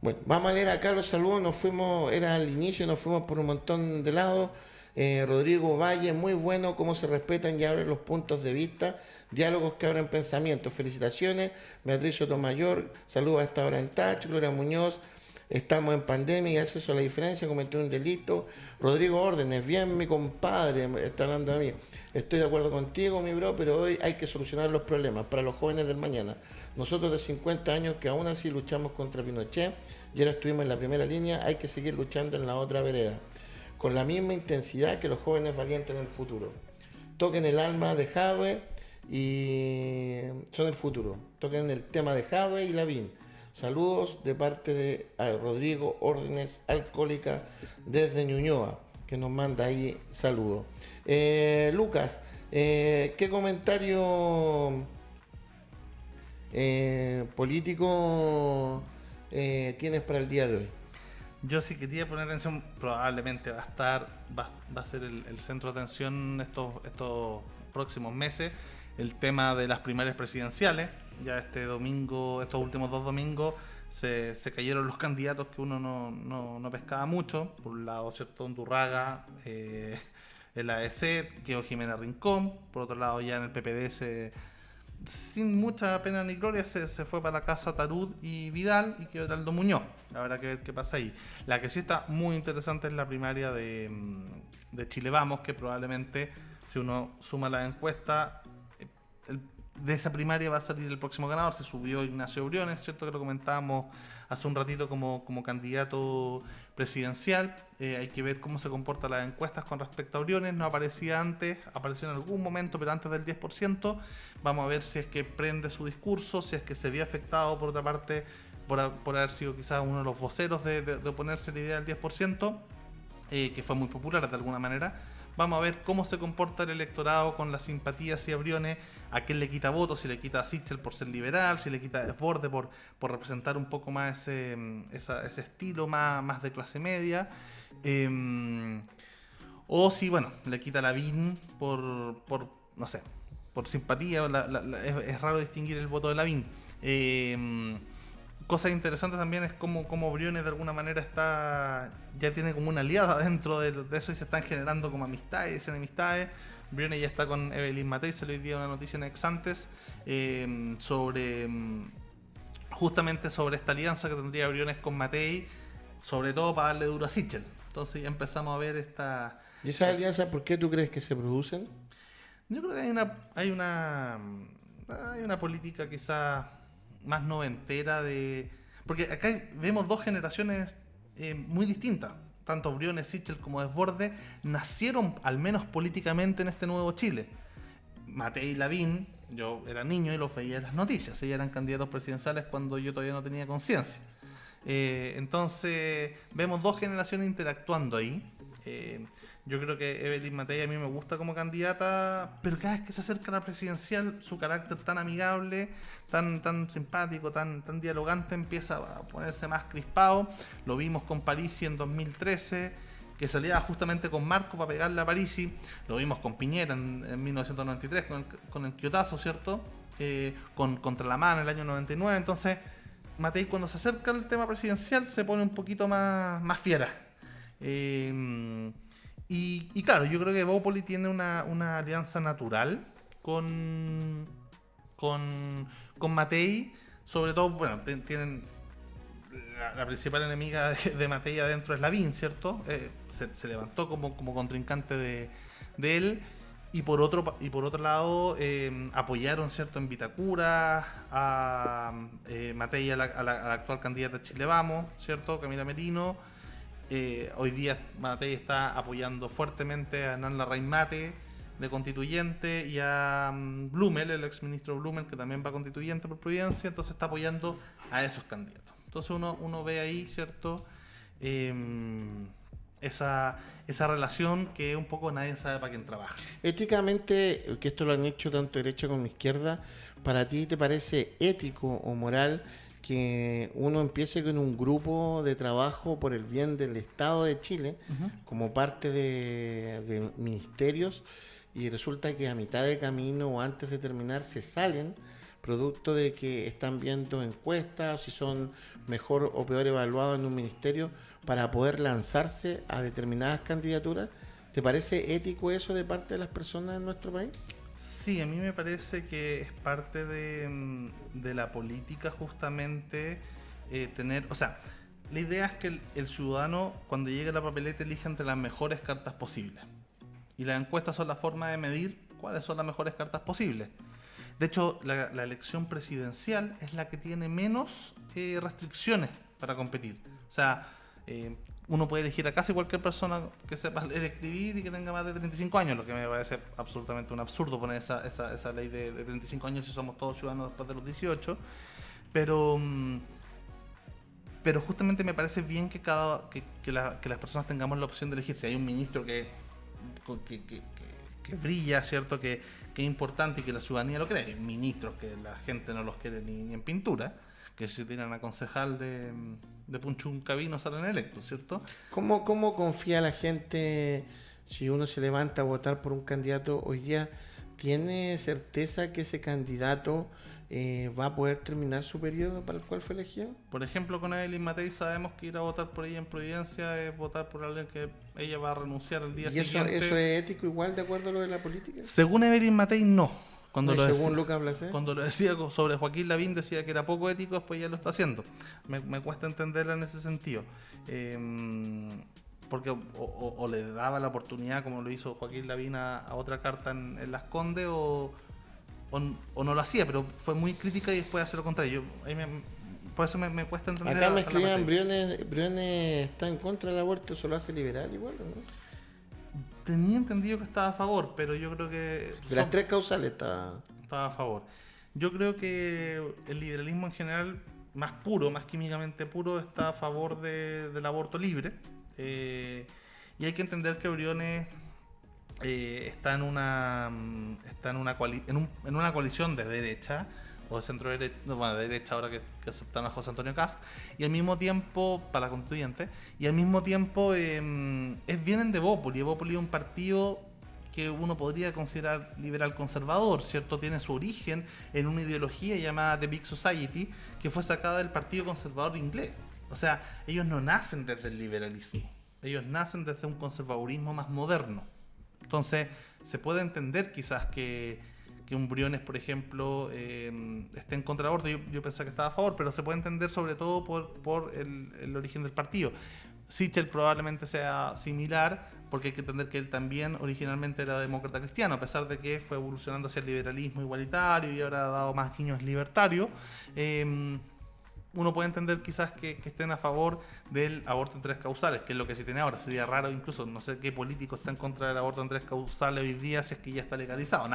Bueno, vamos a leer acá los saludos. Nos fuimos, era al inicio, nos fuimos por un montón de lados. Rodrigo Valle, muy bueno cómo se respetan y abren los puntos de vista, diálogos que abren pensamientos. Felicitaciones. Beatriz Sotomayor, saludos a esta hora en Touch. Gloria Muñoz, estamos en pandemia y hace eso la diferencia, cometió un delito. Rodrigo Órdenes, bien mi compadre, está hablando de mí. Estoy de acuerdo contigo, mi bro, pero hoy hay que solucionar los problemas para los jóvenes del mañana. Nosotros de 50 años que aún así luchamos contra Pinochet y ahora estuvimos en la primera línea, hay que seguir luchando en la otra vereda, con la misma intensidad que los jóvenes valientes en el futuro. Toquen el alma de Jadwe y son el futuro. Toquen el tema de Jadwe y Lavín. Saludos de parte de Rodrigo Órdenes Alcohólica desde Ñuñoa, que nos manda ahí saludos. Lucas, ¿qué comentario político tienes para el día de hoy? Yo sí quería poner atención, probablemente va a ser el centro de atención estos próximos meses, el tema de las primarias presidenciales. Ya este domingo, estos últimos 2 domingos, se cayeron los candidatos que uno no pescaba mucho. Por un lado, ¿cierto? Undurraga, el AEC, quedó Jimena Rincón. Por otro lado, ya en el PPD sin mucha pena ni gloria se fue para la casa Tarud y Vidal y quedó Heraldo Muñoz. Habrá que ver qué pasa ahí. La que sí está muy interesante es la primaria de Chile Vamos, que probablemente, si uno suma la encuesta, de esa primaria va a salir el próximo ganador. Se subió Ignacio Briones, ¿cierto? Que lo comentábamos hace un ratito como candidato presidencial. Hay que ver cómo se comportan las encuestas con respecto a Briones. No aparecía antes, apareció en algún momento, pero antes del 10%. Vamos a ver si es que prende su discurso, si es que se vio afectado, por otra parte, por haber sido quizás uno de los voceros de oponerse a la idea del 10%, que fue muy popular de alguna manera. Vamos a ver cómo se comporta el electorado con la simpatía hacia Briones, a quién le quita votos, si le quita a Sichel por ser liberal, si le quita a Desbordes por representar un poco más ese estilo más de clase media, o si, bueno, le quita a Lavín por no sé, por simpatía. Es raro distinguir el voto de Lavín. Cosa interesante también es cómo Briones de alguna manera ya tiene como una aliada dentro de eso y se están generando como amistades y enemistades. Briones ya está con Evelyn Matei, se le dio una noticia en Exantes justamente sobre esta alianza que tendría Briones con Matei, sobre todo para darle duro a Sichel. Entonces ya empezamos a ver esta... ¿Y esas alianzas por qué tú crees que se producen? Yo creo que hay una política quizá más noventera porque acá vemos dos generaciones muy distintas. Tanto Briones, Sichel como Desbordes nacieron al menos políticamente en este nuevo Chile. Matei y Lavín, yo era niño y los veía en las noticias. Ellos eran candidatos presidenciales cuando yo todavía no tenía conciencia. Entonces vemos dos generaciones interactuando ahí. Yo creo que Evelyn Matei a mí me gusta como candidata, pero cada vez que se acerca a la presidencial, su carácter tan amigable, tan simpático, tan dialogante, empieza a ponerse más crispado. Lo vimos con Parisi en 2013, que salía justamente con Marco para pegarle a Parisi. Lo vimos con Piñera en 1993, con el Quiotazo, ¿cierto? Contra la MAN en el año 99. Entonces, Matei, cuando se acerca al tema presidencial, se pone un poquito más fiera. Y claro, yo creo que Bópoli tiene una alianza natural con Matei. Sobre todo, bueno, tienen la principal enemiga de Matei adentro es Lavín, ¿cierto? Se levantó como contrincante de él. Y por otro lado, apoyaron, ¿cierto?, en Vitacura a Matei, a la actual candidata de Chile Vamos, ¿cierto?, Camila Merino. Hoy día Matei está apoyando fuertemente a Hernán Larraín Mate, de constituyente, y a Blumel, el exministro Blumel, que también va constituyente por Providencia. Entonces está apoyando a esos candidatos. Entonces uno ve ahí, ¿cierto?, esa relación que un poco nadie sabe para quién trabaja. Éticamente, que esto lo han hecho tanto derecha como izquierda, ¿para ti te parece ético o moral que uno empiece con un grupo de trabajo por el bien del Estado de Chile, como parte de ministerios, y resulta que a mitad de camino o antes de terminar se salen producto de que están viendo encuestas, si son mejor o peor evaluados en un ministerio para poder lanzarse a determinadas candidaturas. ¿Te parece ético eso de parte de las personas en nuestro país? Sí, a mí me parece que es parte de la política justamente tener, o sea, la idea es que el ciudadano cuando llegue a la papeleta elija entre las mejores cartas posibles. Y las encuestas son la forma de medir cuáles son las mejores cartas posibles. De hecho, la elección presidencial es la que tiene menos restricciones para competir. O sea, uno puede elegir a casi cualquier persona que sepa leer y escribir y que tenga más de 35 años, lo que me parece absolutamente un absurdo poner esa ley de 35 años si somos todos ciudadanos después de los 18. Pero justamente me parece bien que las personas tengamos la opción de elegir. Si hay un ministro que brilla, ¿cierto? Que es importante y que la ciudadanía lo cree. Hay ministros que la gente no los quiere ni en pintura, que si se tiran a concejal de Punchuncaví no salen electos, ¿cierto? ¿Cómo confía la gente si uno se levanta a votar por un candidato hoy día? ¿Tiene certeza que ese candidato va a poder terminar su periodo para el cual fue elegido? Por ejemplo, con Evelyn Matei sabemos que ir a votar por ella en Providencia es votar por alguien que ella va a renunciar el día siguiente. ¿Y eso es ético igual de acuerdo a lo de la política? Según Evelyn Matei, no. Según Lucas Blasé. Cuando lo decía sobre Joaquín Lavín decía que era poco ético, después ya lo está haciendo. Me cuesta entenderla en ese sentido. Porque o le daba la oportunidad, como lo hizo Joaquín Lavín, a otra carta en Las Condes, o no lo hacía, pero fue muy crítica y después hace lo contrario. Por eso me cuesta entender. Acá me escribían, Briones está en contra del aborto, eso lo hace liberal igual, ¿no? Tenía entendido que estaba a favor, pero yo creo que... De las tres causales estaba a favor. Yo creo que el liberalismo en general, más puro, más químicamente puro, está a favor del aborto libre. Y hay que entender que Briones está en una coalición de derecha, o de centro derecha, bueno, de derecha ahora que aceptaron a José Antonio Kast, y al mismo tiempo, para la constituyente, y al mismo tiempo vienen de Evópoli. Evópoli es un partido que uno podría considerar liberal conservador, ¿cierto? Tiene su origen en una ideología llamada The Big Society, que fue sacada del Partido Conservador inglés. O sea, ellos no nacen desde el liberalismo, ellos nacen desde un conservadurismo más moderno. Entonces, se puede entender quizás que un Briones, por ejemplo, esté en contra del aborto. Yo pensaba que estaba a favor, pero se puede entender sobre todo por el origen del partido. Sichel probablemente sea similar, porque hay que entender que él también originalmente era demócrata cristiano, a pesar de que fue evolucionando hacia el liberalismo igualitario y ahora ha dado más guiños libertarios. Uno puede entender quizás que estén a favor del aborto en tres causales, que es lo que se tiene ahora. Sería raro incluso, no sé qué político está en contra del aborto en tres causales hoy día si es que ya está legalizado.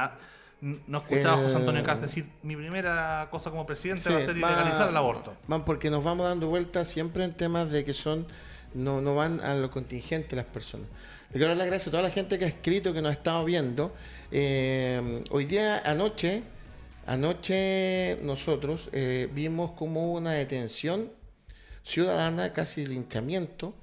No escuchaba a José Antonio Kast decir, mi primera cosa como presidente va a ser ilegalizar el aborto. Porque nos vamos dando vueltas siempre en temas de que no van a lo contingente las personas. Le quiero dar las gracias a toda la gente que ha escrito, que nos ha estado viendo. Hoy día, anoche nosotros vimos como una detención ciudadana, casi linchamiento,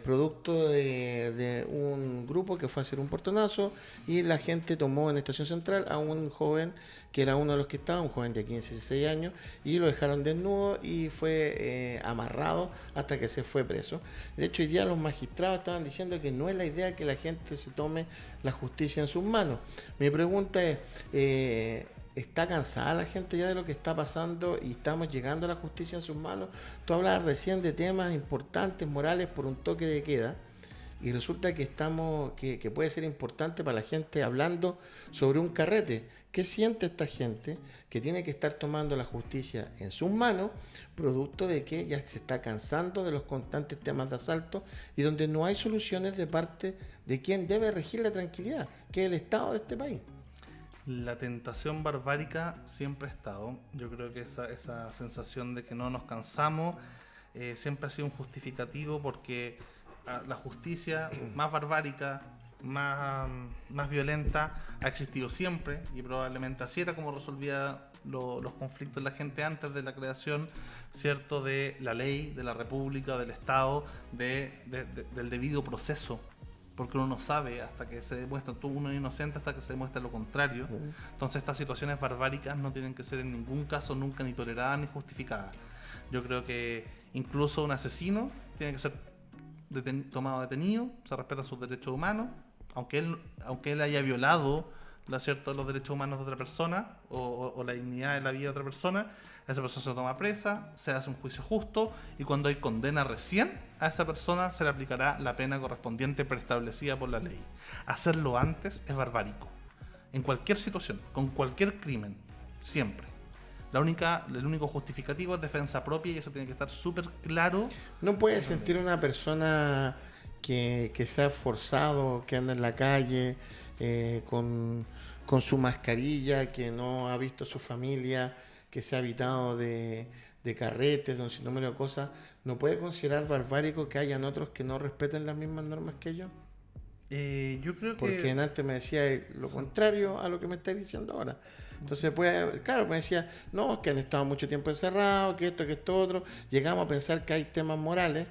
producto de un grupo que fue a hacer un portonazo y la gente tomó en Estación Central a un joven que era uno de los que estaba, un joven de 15, 16 años, y lo dejaron desnudo y fue amarrado hasta que se fue preso. De hecho, hoy día los magistrados estaban diciendo que no es la idea que la gente se tome la justicia en sus manos. Mi pregunta es, ¿está cansada la gente ya de lo que está pasando y estamos llegando a la justicia en sus manos? Tú hablabas recién de temas importantes, morales, por un toque de queda, y resulta que que puede ser importante para la gente hablando sobre un carrete. ¿Qué siente esta gente que tiene que estar tomando la justicia en sus manos, producto de que ya se está cansando de los constantes temas de asalto y donde no hay soluciones de parte de quien debe regir la tranquilidad, que es el Estado de este país? La tentación barbárica siempre ha estado. Yo creo que esa sensación de que no nos cansamos siempre ha sido un justificativo, porque la justicia más barbárica, más violenta, ha existido siempre, y probablemente así era como resolvía los conflictos de la gente antes de la creación, ¿cierto?, de la ley, de la república, del Estado, del debido proceso porque uno no sabe hasta que se demuestra, uno es inocente hasta que se demuestra lo contrario. Entonces estas situaciones barbáricas no tienen que ser en ningún caso nunca ni toleradas ni justificadas. Yo creo que incluso un asesino tiene que ser tomado detenido, se respetan sus derechos humanos, aunque él haya violado los derechos humanos de otra persona o la dignidad de la vida de otra persona. Esa persona se toma presa, se hace un juicio justo y cuando hay condena recién, a esa persona se le aplicará la pena correspondiente preestablecida por la ley. Hacerlo antes es barbárico. En cualquier situación, con cualquier crimen, siempre. El único justificativo es defensa propia y eso tiene que estar súper claro. No puede sentir una persona que se ha esforzado, que anda en la calle con su mascarilla, que no ha visto a su familia, que se ha habitado de carretes, de un sinnúmero de cosas, ¿no puede considerar barbárico que hayan otros que no respeten las mismas normas que ellos? Yo creo que... Porque antes me decía lo contrario a lo que me está diciendo ahora. Entonces, pues, claro, me decía, no, que han estado mucho tiempo encerrados, que esto otro. Llegamos a pensar que hay temas morales,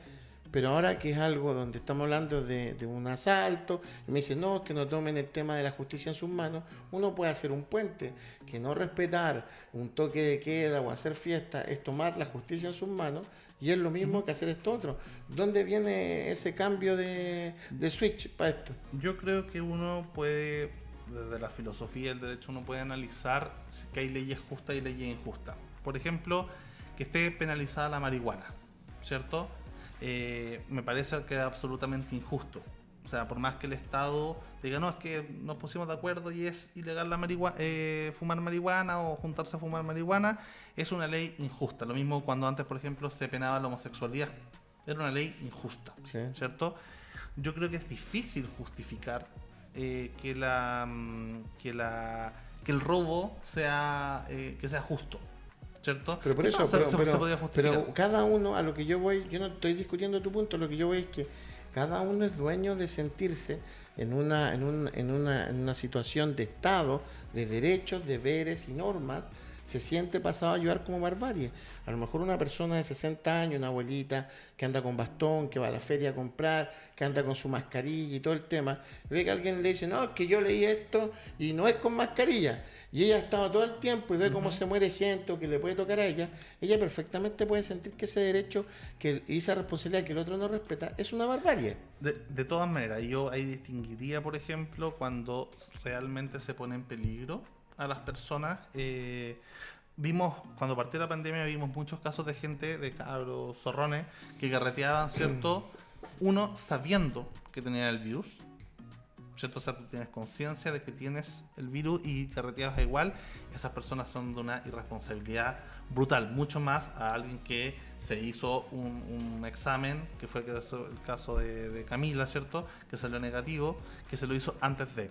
pero ahora que es algo donde estamos hablando de un asalto, y me dice, no, que no tomen el tema de la justicia en sus manos, uno puede hacer un puente, que no respetar un toque de queda o hacer fiesta es tomar la justicia en sus manos, y es lo mismo que hacer esto otro. ¿Dónde viene ese cambio de switch para esto? Yo creo que uno puede, desde la filosofía del derecho, uno puede analizar que hay leyes justas y leyes injustas. Por ejemplo, que esté penalizada la marihuana, ¿cierto? Me parece que es absolutamente injusto. O sea, por más que el Estado diga, no, es que nos pusimos de acuerdo y es ilegal fumar marihuana o juntarse a fumar marihuana, es una ley injusta. Lo mismo cuando antes, por ejemplo, se penaba la homosexualidad. Era una ley injusta, sí. ¿Cierto? Yo creo que es difícil justificar que el robo sea justo. ¿Cierto? Pero por eso, se podría justificar. Pero cada uno, a lo que yo voy, yo no estoy discutiendo tu punto, lo que yo voy es que cada uno es dueño de sentirse en una situación de Estado, de derechos, deberes y normas, se siente pasado a llevar como barbarie. A lo mejor una persona de 60 años, una abuelita que anda con bastón, que va a la feria a comprar, que anda con su mascarilla y todo el tema, ve que alguien le dice, no, es que yo leí esto y no es con mascarilla. Y ella ha estado todo el tiempo y ve cómo se muere gente o que le puede tocar a ella perfectamente puede sentir que ese derecho y esa responsabilidad que el otro no respeta es una barbarie. De todas maneras, yo ahí distinguiría, por ejemplo, cuando realmente se pone en peligro a las personas. Cuando partió la pandemia, vimos muchos casos de gente, de cabros zorrones, que carreteaban, ¿cierto? Uno sabiendo que tenía el virus, ¿cierto? O sea, tú tienes conciencia de que tienes el virus y carreteabas igual. Esas personas son de una irresponsabilidad brutal, mucho más a alguien que se hizo un examen, que fue el caso de Camila, ¿cierto? Que salió negativo, que se lo hizo antes de.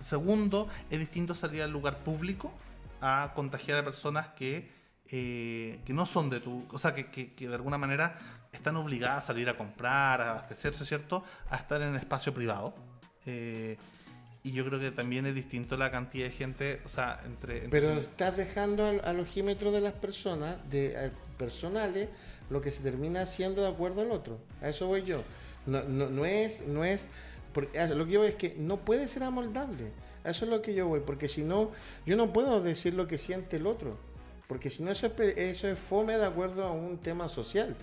Segundo, es distinto salir al lugar público a contagiar a personas que no son de tu... O sea, que de alguna manera están obligadas a salir a comprar, a abastecerse, ¿cierto? A estar en el espacio privado. Y yo creo que también es distinto la cantidad de gente, o sea, pero estás dejando al ojímetro de las personas, personales, lo que se termina haciendo de acuerdo al otro. A eso voy yo. No es porque lo que yo voy es que no puede ser amoldable. A eso es lo que yo voy, porque si no, yo no puedo decir lo que siente el otro, porque si no eso es fome de acuerdo a un tema social.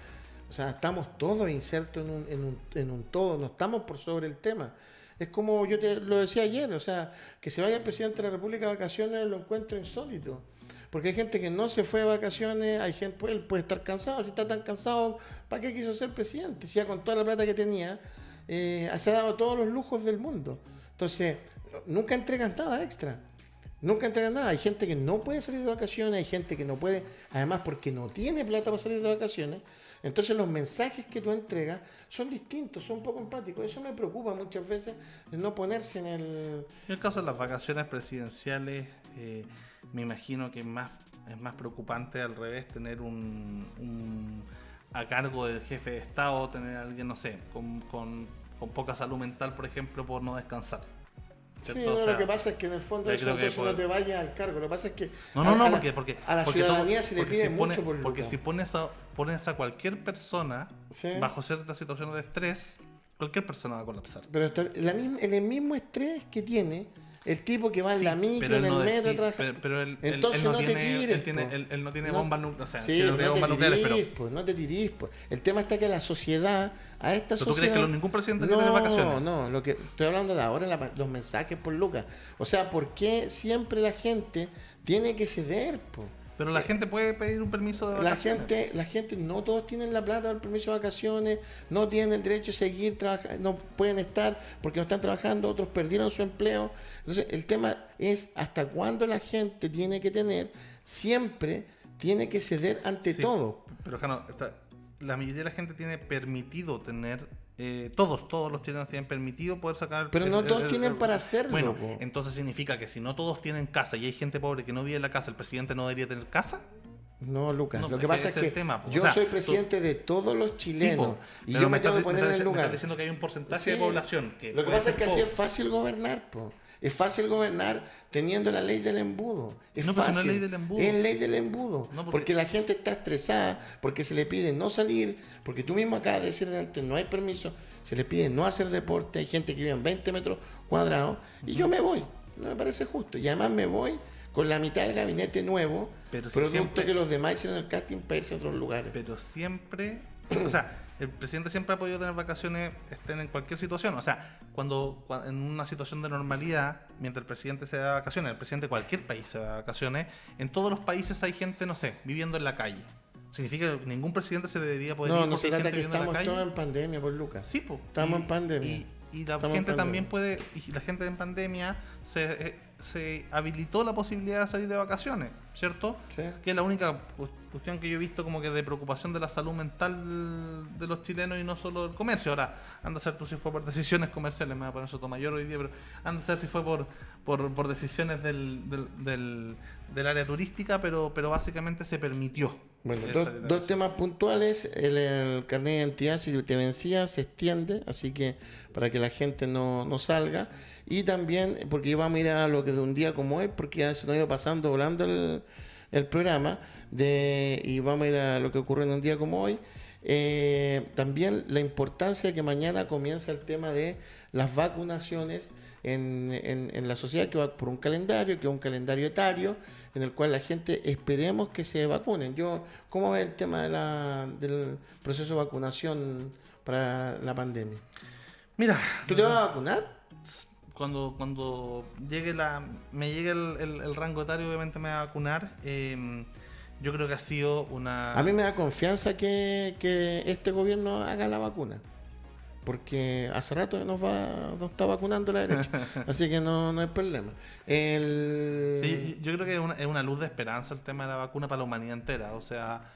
O sea, estamos todos insertos en un todo, no estamos por sobre el tema. Es como yo te lo decía ayer, o sea, que se vaya el presidente de la República de vacaciones lo encuentro insólito. Porque hay gente que no se fue de vacaciones, hay gente, él puede estar cansado, si está tan cansado, ¿para qué quiso ser presidente? Si ya con toda la plata que tenía, se ha dado todos los lujos del mundo. Entonces, nunca entregan nada extra. Nunca entregan nada. Hay gente que no puede salir de vacaciones, hay gente que no puede, además porque no tiene plata para salir de vacaciones. Entonces los mensajes que tú entregas son distintos, son poco empáticos. Eso me preocupa muchas veces, no ponerse en el... En el caso de las vacaciones presidenciales, me imagino que es más preocupante al revés tener a cargo del jefe de Estado, tener a alguien, no sé, con poca salud mental, por ejemplo, por no descansar. Sí, no, o sea, lo que pasa es que en el fondo eso entonces no te vayas al cargo. Lo que pasa es que porque a la ciudadanía se le pide mucho porque si pones a cualquier persona bajo ciertas situaciones de estrés, cualquier persona va a colapsar. Pero el mismo estrés que tiene el tipo que va en Sí, la micro, pero en él el no metro, pero él entonces no no te tiene, tires. él no tiene No. bombas nucleares, o sea, Sí, tiene no bombas te nucleares, tirís, pero... pues, no te tirís, pues. El tema está que la sociedad, a esta ¿Pero tú sociedad... crees que ningún presidente quiere tener vacaciones? No, lo que estoy hablando de ahora, los mensajes por Lucas. O sea, ¿por qué siempre la gente tiene que ceder, pues? Pero la gente puede pedir un permiso de vacaciones. La gente, no todos tienen la plata del permiso de vacaciones, no tienen el derecho de seguir trabajando, no pueden estar porque no están trabajando, otros perdieron su empleo. Entonces, el tema es hasta cuándo la gente tiene que siempre tiene que ceder ante todo. Pero Jano, la mayoría de la gente tiene permitido tener, todos los chilenos tienen permitido poder sacar... Pero no todos tienen para hacerlo. Bueno, po. entonces significa que si no todos tienen casa y hay gente pobre que no vive en la casa, ¿el presidente no debería tener casa? No, Lucas, No, lo que pasa es que yo soy presidente de todos los chilenos y yo me tengo que poner en el lugar. Me estás diciendo que hay un porcentaje de población que... Lo que pasa es que así es fácil gobernar, po. Es fácil gobernar teniendo la ley del embudo. Es no, fácil. No es ley del embudo. Es ley del embudo. No, porque la gente está estresada, porque se le pide no salir, porque tú mismo acabas de decir antes, no hay permiso, se le pide no hacer deporte, hay gente que vive en 20 metros cuadrados, y yo me voy. No me parece justo. Y además me voy con la mitad del gabinete nuevo, pero si producto siempre, que los demás hicieron el casting para irse a otros lugares. Pero siempre, o sea, el presidente siempre ha podido tener vacaciones, estén en cualquier situación. O sea, cuando en una situación de normalidad, mientras el presidente se da vacaciones, el presidente de cualquier país se da vacaciones, en todos los países hay gente, no sé, viviendo en la calle. ¿Significa que ningún presidente se debería poder ir no porque se hay trata gente que viviendo en la estamos calle? todos en pandemia, por Lucas. Sí, pues. Estamos en pandemia. Y la Estamos gente en también pandemia. y la gente en pandemia se habilitó la posibilidad de salir de vacaciones, ¿cierto? Sí. Que es la única cuestión que yo he visto como que de preocupación de la salud mental de los chilenos y no solo del comercio. Ahora, anda a ser tú si fue por decisiones comerciales, me voy a poner Sotomayor hoy día, pero anda a ser si fue por decisiones del área turística, pero básicamente se permitió. Bueno, dos temas puntuales. El carnet de identidad, si te vencía, se extiende, así que para que la gente no salga. Y también, porque vamos a ir a lo que de un día como hoy, porque ya se nos ha ido pasando, volando el programa, y vamos a ir a lo que ocurre en un día como hoy. También la importancia de que mañana comienza el tema de las vacunaciones en la sociedad, que va por un calendario, que es un calendario etario, en el cual la gente esperemos que se vacunen. ¿Cómo ves el tema del proceso de vacunación para la pandemia? Mira, ¿Tú te vas a vacunar? Cuando me llegue el rango etario, obviamente me voy a vacunar. Yo creo que ha sido una... A mí me da confianza que este gobierno haga la vacuna, porque hace rato nos está vacunando la derecha, así que no hay problema. Sí, yo creo que es una luz de esperanza el tema de la vacuna para la humanidad entera, o sea,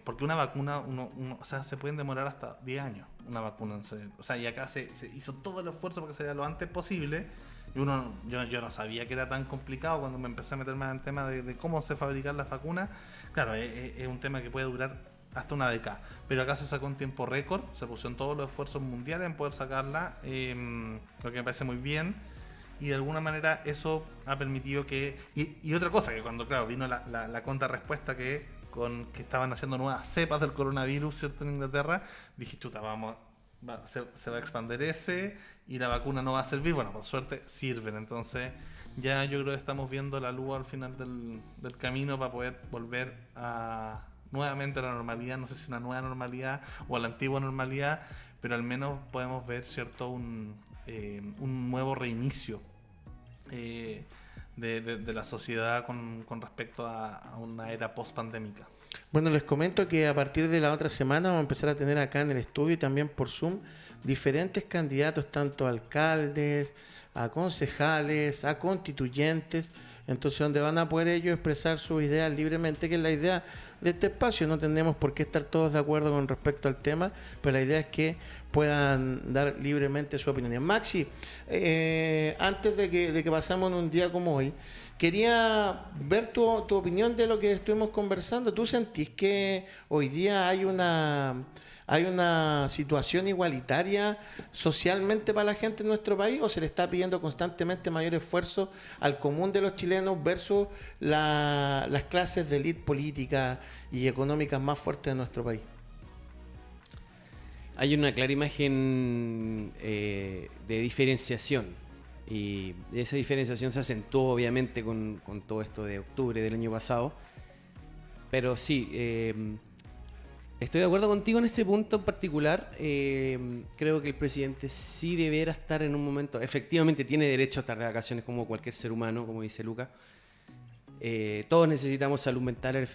porque una vacuna, o sea, se pueden demorar hasta 10 años una vacuna, o sea, y acá se hizo todo el esfuerzo para que sea lo antes posible. Y yo no sabía que era tan complicado cuando me empecé a meterme en el tema de cómo se fabrican las vacunas. Claro, es un tema que puede durar hasta una década, pero acá se sacó en tiempo récord, se pusieron todos los esfuerzos mundiales en poder sacarla, lo que me parece muy bien, y de alguna manera eso ha permitido que... Y otra cosa, que cuando claro vino la contrarrespuesta que estaban haciendo nuevas cepas del coronavirus, ¿cierto? En Inglaterra, dije, chuta, se va a expandir ese y la vacuna no va a servir. Bueno, por suerte sirven, entonces ya yo creo que estamos viendo la luz al final del camino para poder volver nuevamente a la normalidad, no sé si una nueva normalidad o a la antigua normalidad, pero al menos podemos ver, ¿cierto? Un nuevo reinicio de la sociedad con respecto a una era post-pandémica. Bueno, les comento que a partir de la otra semana vamos a empezar a tener acá en el estudio y también por Zoom diferentes candidatos, tanto a alcaldes, a concejales, a constituyentes, entonces donde van a poder ellos expresar sus ideas libremente, que es la idea de este espacio. No tenemos por qué estar todos de acuerdo con respecto al tema, pero la idea es que puedan dar libremente su opinión. Maxi, antes de que pasamos en un día como hoy, quería ver tu opinión de lo que estuvimos conversando. ¿Tú sentís que hoy día hay una situación igualitaria socialmente para la gente en nuestro país, o se le está pidiendo constantemente mayor esfuerzo al común de los chilenos versus las clases de élite política y económicas más fuertes de nuestro país? Hay una clara imagen de diferenciación, y esa diferenciación se acentuó obviamente con todo esto de octubre del año pasado, pero sí, estoy de acuerdo contigo en ese punto en particular. Creo que el presidente sí deberá estar en un momento, efectivamente tiene derecho a estar de vacaciones como cualquier ser humano, como dice Luca. Todos necesitamos salud mental,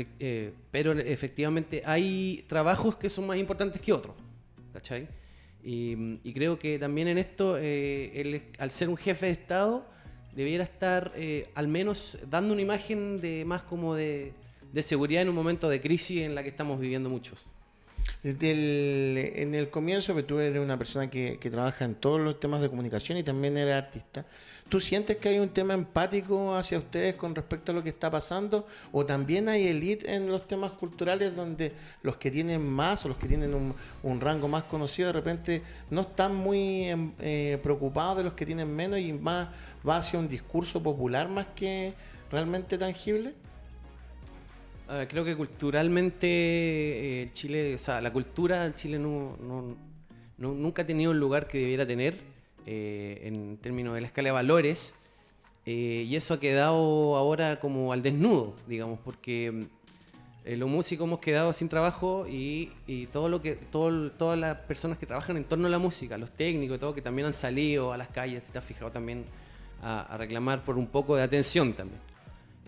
pero efectivamente hay trabajos que son más importantes que otros, ¿cachai? Y creo que también en esto, él, al ser un jefe de Estado, debiera estar al menos dando una imagen de más como de seguridad en un momento de crisis en la que estamos viviendo muchos. En el comienzo, que tú eres una persona que trabaja en todos los temas de comunicación y también eres artista, ¿tú sientes que hay un tema empático hacia ustedes con respecto a lo que está pasando? ¿O también hay élite en los temas culturales donde los que tienen más o los que tienen un rango más conocido de repente no están muy preocupados de los que tienen menos y más va hacia un discurso popular más que realmente tangible? Creo que culturalmente Chile, o sea, la cultura en Chile nunca ha tenido el lugar que debiera tener en términos de la escala de valores, y eso ha quedado ahora como al desnudo, digamos, porque los músicos hemos quedado sin trabajo y todas las personas que trabajan en torno a la música, los técnicos y todo, que también han salido a las calles, si te has fijado también, a reclamar por un poco de atención también.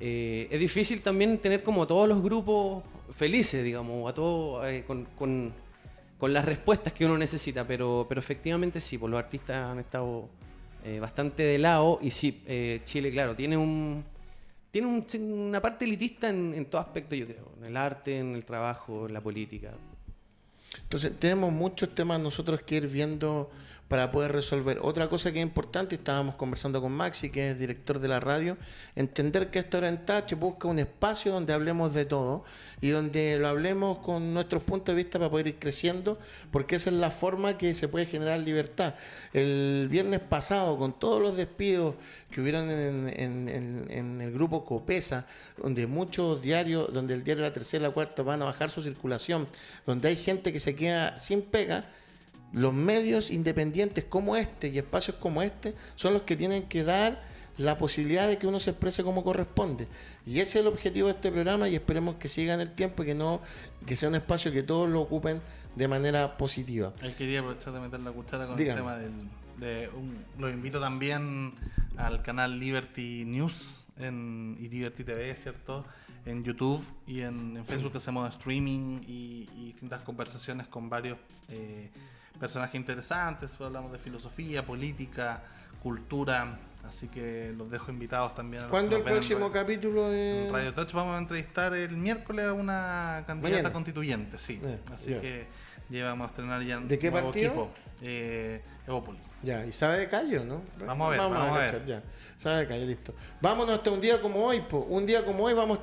Es difícil también tener como todos los grupos felices, digamos, a todos con las respuestas que uno necesita, pero efectivamente sí, pues los artistas han estado bastante de lado, y sí, Chile, claro, tiene una parte elitista en todo aspecto, yo creo, en el arte, en el trabajo, en la política. Entonces tenemos muchos temas nosotros que ir viendo para poder resolver. Otra cosa que es importante, estábamos conversando con Maxi, que es director de la radio, entender que Esta Hora en Touch busca un espacio donde hablemos de todo y donde lo hablemos con nuestros puntos de vista para poder ir creciendo, porque esa es la forma que se puede generar libertad. El viernes pasado, con todos los despidos que hubieron en el grupo Copesa, donde muchos diarios, donde el diario La Tercera y La Cuarta van a bajar su circulación, donde hay gente que se queda sin pega, los medios independientes como este y espacios como este son los que tienen que dar la posibilidad de que uno se exprese como corresponde. Y ese es el objetivo de este programa, y esperemos que siga en el tiempo y que sea un espacio que todos lo ocupen de manera positiva. Ahí quería aprovechar de meter la cuchara con Dígame. el tema lo invito también al canal Liberty News y Liberty TV, ¿cierto? En YouTube y en Facebook hacemos streaming y distintas conversaciones con varios personajes interesantes. Hablamos de filosofía, política, cultura, así que los dejo invitados también. ¿Cuándo el próximo capítulo en Radio Touch? Vamos a entrevistar el miércoles a una candidata Mañana. Constituyente, sí. Así ya. que vamos a estrenar ya ¿De qué nuevo partido? equipo. Evópolis. Ya, y sabe de Callo, ¿no? Vamos a ver. Cachar, ya. Sabe de Callo, listo. Vámonos hasta un día como hoy, po. Un día como hoy vamos a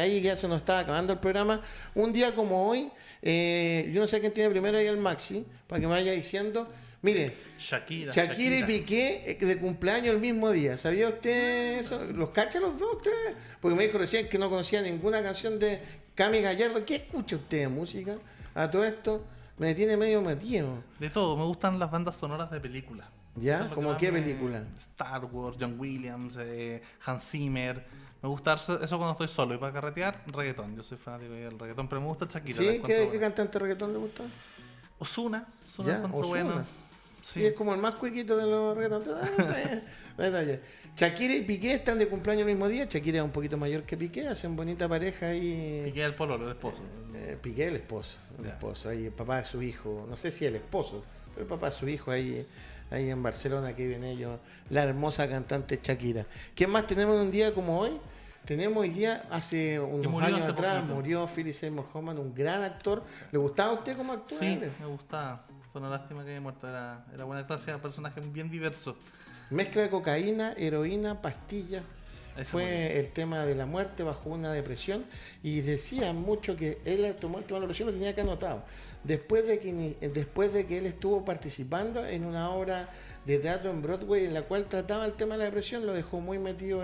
ahí ya se nos está acabando el programa. Un día como hoy, yo no sé quién tiene primero ahí el Maxi, para que me vaya diciendo. Mire, Shakira y Piqué de cumpleaños el mismo día. ¿Sabía usted eso? ¿Los cacha los dos ustedes? Porque me dijo recién que no conocía ninguna canción de Cami Gallardo. ¿Qué escucha usted de música? A todo esto me tiene medio metido. De todo, me gustan las bandas sonoras de películas. ¿Ya? Eso es lo ¿Cómo que más qué película? Star Wars, John Williams, Hans Zimmer. Me gusta eso cuando estoy solo. Y para carretear, reggaetón. Yo soy fanático del reggaetón, pero me gusta Shakira. ¿Sí? ¿Qué buena. cantante de reggaetón le gusta? Ozuna ¿Ya? encuentro Ozuna. bueno. Sí, es como el más cuiquito de los reggaetones. Shakira y Piqué están de cumpleaños el mismo día. Shakira es un poquito mayor que Piqué, hacen bonita pareja y... Piqué el pololo, el esposo. Piqué el esposo, ahí, el papá de su hijo, no sé si el esposo, pero el papá de su hijo ahí en Barcelona, que viven ellos, la hermosa cantante Shakira. ¿Quién más tenemos un día como hoy? Tenemos hoy día, hace unos años atrás, murió Philip Seymour Hoffman, un gran actor. ¿Le gustaba a usted como actor? Sí, me gustaba. Fue una lástima que haya muerto. Era buena clase, era un personaje bien diverso. Mezcla de cocaína, heroína, pastillas. Fue el tema de la muerte bajo una depresión, y decían mucho que él tomó el tema de la depresión, lo tenía que anotado. Después de que él estuvo participando en una obra de teatro en Broadway en la cual trataba el tema de la depresión, lo dejó muy metido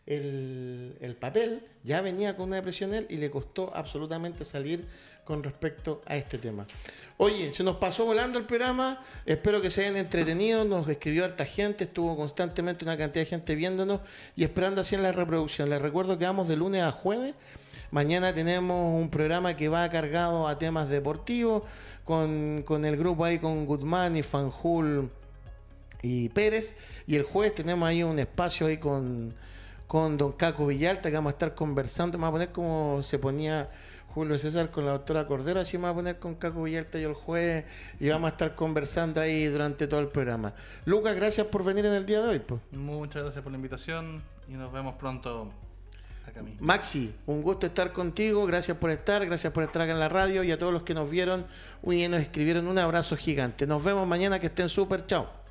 el papel, ya venía con una depresión él y le costó absolutamente salir con respecto a este tema. Oye, se nos pasó volando el programa, espero que se hayan entretenido, nos escribió harta gente, estuvo constantemente una cantidad de gente viéndonos y esperando así en la reproducción. Les recuerdo que vamos de lunes a jueves, mañana tenemos un programa que va cargado a temas deportivos, con el grupo ahí con Guzmán y Fanjul y Pérez, y el jueves tenemos ahí un espacio ahí con don Caco Villalta, que vamos a estar conversando. Me voy a poner como se ponía Julio César con la doctora Cordero, así me voy a poner con Caco Villalta yo el jueves y vamos a estar conversando ahí durante todo el programa. Lucas, gracias por venir en el día de hoy. Pues. Muchas gracias por la invitación y nos vemos pronto acá mismo. Maxi, un gusto estar contigo, gracias por estar acá en la radio y a todos los que nos vieron y nos escribieron un abrazo gigante. Nos vemos mañana, que estén súper, chao.